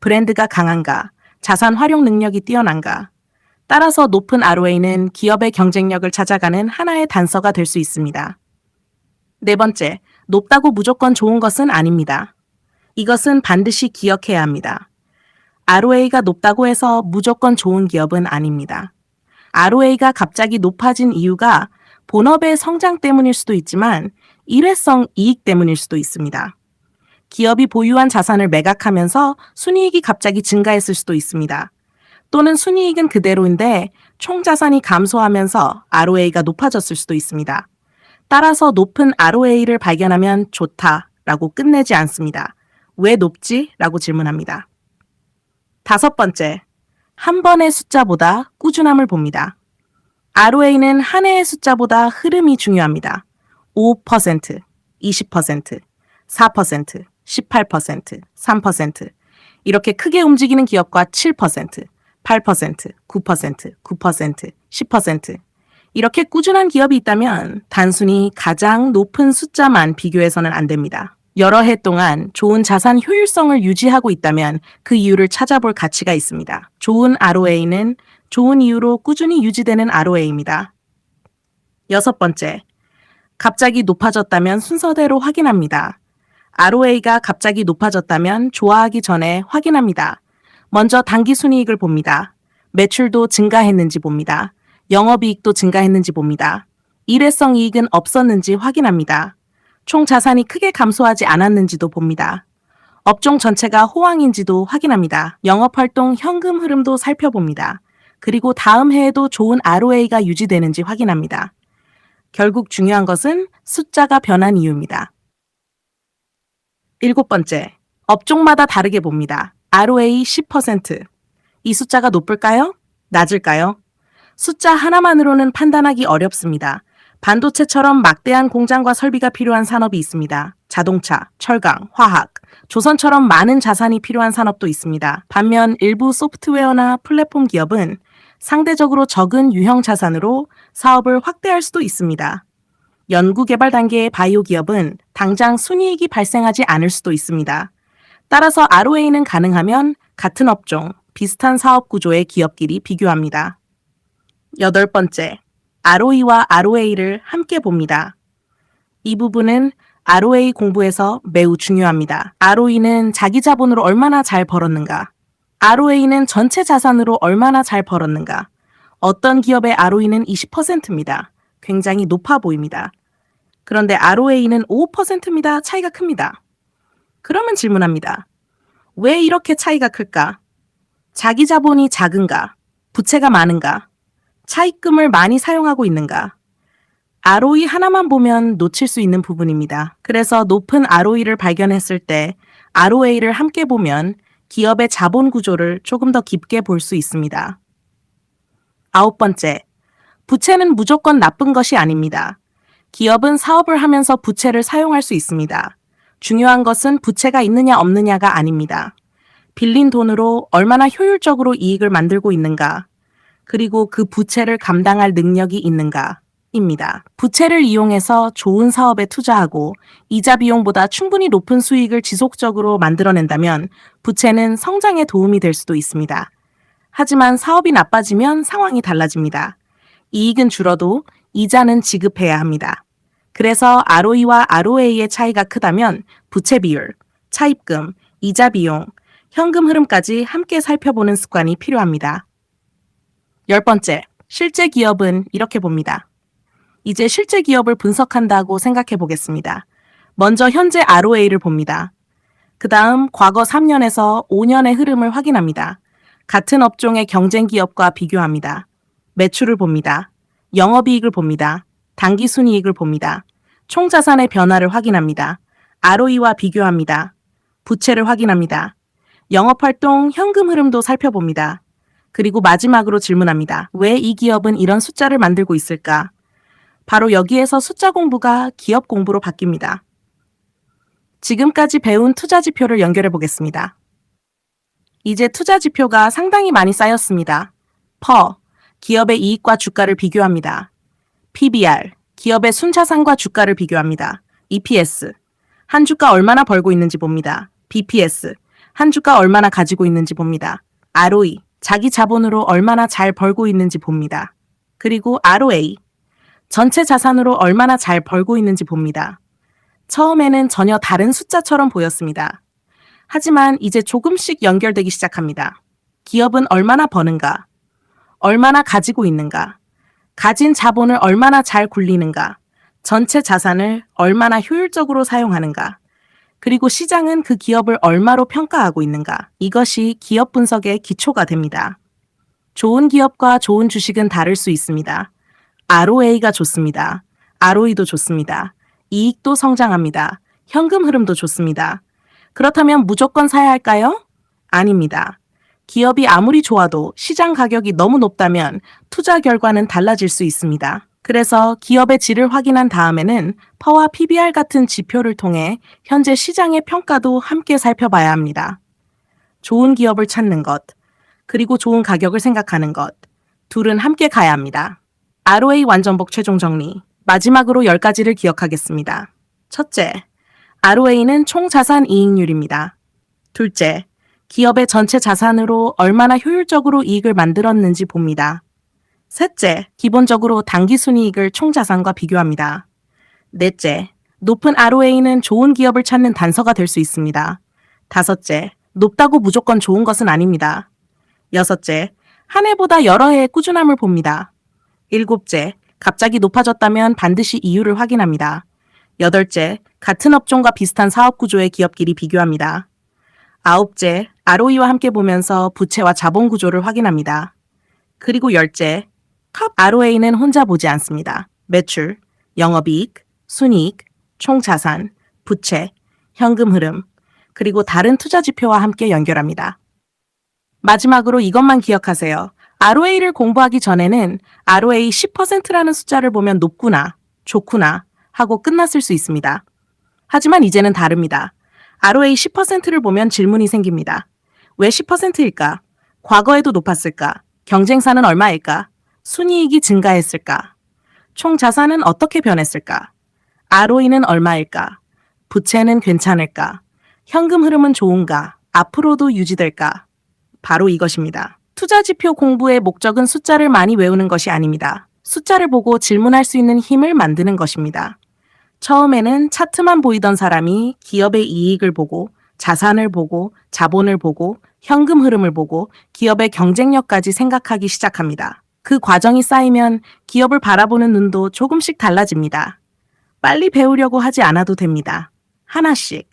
브랜드가 강한가, 자산 활용 능력이 뛰어난가. 따라서 높은 ROA는 기업의 경쟁력을 찾아가는 하나의 단서가 될 수 있습니다. 네 번째, 높다고 무조건 좋은 것은 아닙니다. 이것은 반드시 기억해야 합니다. ROA가 높다고 해서 무조건 좋은 기업은 아닙니다. ROA가 갑자기 높아진 이유가 본업의 성장 때문일 수도 있지만 일회성 이익 때문일 수도 있습니다. 기업이 보유한 자산을 매각하면서 순이익이 갑자기 증가했을 수도 있습니다. 또는 순이익은 그대로인데 총 자산이 감소하면서 ROA가 높아졌을 수도 있습니다. 따라서 높은 ROA를 발견하면 좋다라고 끝내지 않습니다. 왜 높지? 라고 질문합니다. 다섯 번째, 한 번의 숫자보다 꾸준함을 봅니다. ROA는 한 해의 숫자보다 흐름이 중요합니다. 5%, 20%, 4%, 18%, 3%. 이렇게 크게 움직이는 기업과 7%, 8%, 9%, 9%, 10%. 이렇게 꾸준한 기업이 있다면 단순히 가장 높은 숫자만 비교해서는 안 됩니다. 여러 해 동안 좋은 자산 효율성을 유지하고 있다면 그 이유를 찾아볼 가치가 있습니다. 좋은 ROA는 좋은 이유로 꾸준히 유지되는 ROA입니다. 여섯 번째, 갑자기 높아졌다면 순서대로 확인합니다. ROA가 갑자기 높아졌다면 좋아하기 전에 확인합니다. 먼저 당기순이익을 봅니다. 매출도 증가했는지 봅니다. 영업이익도 증가했는지 봅니다. 일회성 이익은 없었는지 확인합니다. 총 자산이 크게 감소하지 않았는지도 봅니다. 업종 전체가 호황인지도 확인합니다. 영업활동 현금 흐름도 살펴봅니다. 그리고 다음 해에도 좋은 ROA가 유지되는지 확인합니다. 결국 중요한 것은 숫자가 변한 이유입니다. 일곱 번째, 업종마다 다르게 봅니다. ROA 10%. 이 숫자가 높을까요? 낮을까요? 숫자 하나만으로는 판단하기 어렵습니다. 반도체처럼 막대한 공장과 설비가 필요한 산업이 있습니다. 자동차, 철강, 화학, 조선처럼 많은 자산이 필요한 산업도 있습니다. 반면 일부 소프트웨어나 플랫폼 기업은 상대적으로 적은 유형 자산으로 사업을 확대할 수도 있습니다. 연구개발 단계의 바이오 기업은 당장 순이익이 발생하지 않을 수도 있습니다. 따라서 ROA는 가능하면 같은 업종, 비슷한 사업 구조의 기업끼리 비교합니다. 여덟 번째, ROE와 ROA를 함께 봅니다. 이 부분은 ROA 공부에서 매우 중요합니다. ROE는 자기 자본으로 얼마나 잘 벌었는가? ROA는 전체 자산으로 얼마나 잘 벌었는가? 어떤 기업의 ROE는 20%입니다. 굉장히 높아 보입니다. 그런데 ROA는 5%입니다. 차이가 큽니다. 그러면 질문합니다. 왜 이렇게 차이가 클까? 자기 자본이 작은가? 부채가 많은가? 차입금을 많이 사용하고 있는가? ROE 하나만 보면 놓칠 수 있는 부분입니다. 그래서 높은 ROE를 발견했을 때 ROA를 함께 보면 기업의 자본 구조를 조금 더 깊게 볼 수 있습니다. 아홉 번째, 부채는 무조건 나쁜 것이 아닙니다. 기업은 사업을 하면서 부채를 사용할 수 있습니다. 중요한 것은 부채가 있느냐 없느냐가 아닙니다. 빌린 돈으로 얼마나 효율적으로 이익을 만들고 있는가, 그리고 그 부채를 감당할 능력이 있는가입니다. 부채를 이용해서 좋은 사업에 투자하고 이자 비용보다 충분히 높은 수익을 지속적으로 만들어낸다면 부채는 성장에 도움이 될 수도 있습니다. 하지만 사업이 나빠지면 상황이 달라집니다. 이익은 줄어도 이자는 지급해야 합니다. 그래서 ROE와 ROA의 차이가 크다면 부채 비율, 차입금, 이자 비용, 현금 흐름까지 함께 살펴보는 습관이 필요합니다. 열 번째, 실제 기업은 이렇게 봅니다. 이제 실제 기업을 분석한다고 생각해 보겠습니다. 먼저 현재 ROA를 봅니다. 그 다음 과거 3년에서 5년의 흐름을 확인합니다. 같은 업종의 경쟁 기업과 비교합니다. 매출을 봅니다. 영업이익을 봅니다. 당기순이익을 봅니다. 총자산의 변화를 확인합니다. ROE와 비교합니다. 부채를 확인합니다. 영업활동 현금 흐름도 살펴봅니다. 그리고 마지막으로 질문합니다. 왜 이 기업은 이런 숫자를 만들고 있을까? 바로 여기에서 숫자 공부가 기업 공부로 바뀝니다. 지금까지 배운 투자 지표를 연결해 보겠습니다. 이제 투자 지표가 상당히 많이 쌓였습니다. 퍼, 기업의 이익과 주가를 비교합니다. PBR, 기업의 순자산과 주가를 비교합니다. EPS, 한 주가 얼마나 벌고 있는지 봅니다. BPS, 한 주가 얼마나 가지고 있는지 봅니다. ROE, 자기 자본으로 얼마나 잘 벌고 있는지 봅니다. 그리고 ROA, 전체 자산으로 얼마나 잘 벌고 있는지 봅니다. 처음에는 전혀 다른 숫자처럼 보였습니다. 하지만 이제 조금씩 연결되기 시작합니다. 기업은 얼마나 버는가? 얼마나 가지고 있는가? 가진 자본을 얼마나 잘 굴리는가? 전체 자산을 얼마나 효율적으로 사용하는가? 그리고 시장은 그 기업을 얼마로 평가하고 있는가? 이것이 기업 분석의 기초가 됩니다. 좋은 기업과 좋은 주식은 다를 수 있습니다. ROA가 좋습니다. ROE도 좋습니다. 이익도 성장합니다. 현금 흐름도 좋습니다. 그렇다면 무조건 사야 할까요? 아닙니다. 기업이 아무리 좋아도 시장 가격이 너무 높다면 투자 결과는 달라질 수 있습니다. 그래서 기업의 질을 확인한 다음에는 퍼와 PBR 같은 지표를 통해 현재 시장의 평가도 함께 살펴봐야 합니다. 좋은 기업을 찾는 것, 그리고 좋은 가격을 생각하는 것, 둘은 함께 가야 합니다. ROA 완전복 최종 정리. 마지막으로 10가지를 기억하겠습니다. 첫째, ROA는 총 자산 이익률입니다. 둘째, 기업의 전체 자산으로 얼마나 효율적으로 이익을 만들었는지 봅니다. 셋째, 기본적으로 당기순이익을 총자산과 비교합니다. 넷째, 높은 ROA는 좋은 기업을 찾는 단서가 될 수 있습니다. 다섯째, 높다고 무조건 좋은 것은 아닙니다. 여섯째, 한 해보다 여러 해의 꾸준함을 봅니다. 일곱째, 갑자기 높아졌다면 반드시 이유를 확인합니다. 여덟째, 같은 업종과 비슷한 사업 구조의 기업끼리 비교합니다. 아홉째, ROE와 함께 보면서 부채와 자본 구조를 확인합니다. 그리고 열째, 컵 ROA는 혼자 보지 않습니다. 매출, 영업이익, 순이익, 총자산, 부채, 현금 흐름, 그리고 다른 투자 지표와 함께 연결합니다. 마지막으로 이것만 기억하세요. ROA를 공부하기 전에는 ROA 10%라는 숫자를 보면 높구나, 좋구나 하고 끝났을 수 있습니다. 하지만 이제는 다릅니다. ROA 10%를 보면 질문이 생깁니다. 왜 10%일까? 과거에도 높았을까? 경쟁사는 얼마일까? 순이익이 증가했을까? 총 자산은 어떻게 변했을까? ROE는 얼마일까? 부채는 괜찮을까? 현금 흐름은 좋은가? 앞으로도 유지될까? 바로 이것입니다. 투자 지표 공부의 목적은 숫자를 많이 외우는 것이 아닙니다. 숫자를 보고 질문할 수 있는 힘을 만드는 것입니다. 처음에는 차트만 보이던 사람이 기업의 이익을 보고 자산을 보고 자본을 보고 현금 흐름을 보고 기업의 경쟁력까지 생각하기 시작합니다. 그 과정이 쌓이면 기업을 바라보는 눈도 조금씩 달라집니다. 빨리 배우려고 하지 않아도 됩니다. 하나씩,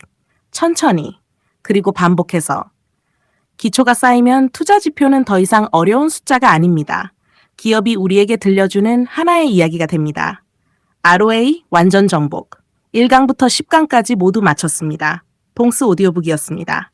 천천히, 그리고 반복해서. 기초가 쌓이면 투자 지표는 더 이상 어려운 숫자가 아닙니다. 기업이 우리에게 들려주는 하나의 이야기가 됩니다. ROA 완전 정복. 1강부터 10강까지 모두 마쳤습니다. 봉스 오디오북이었습니다.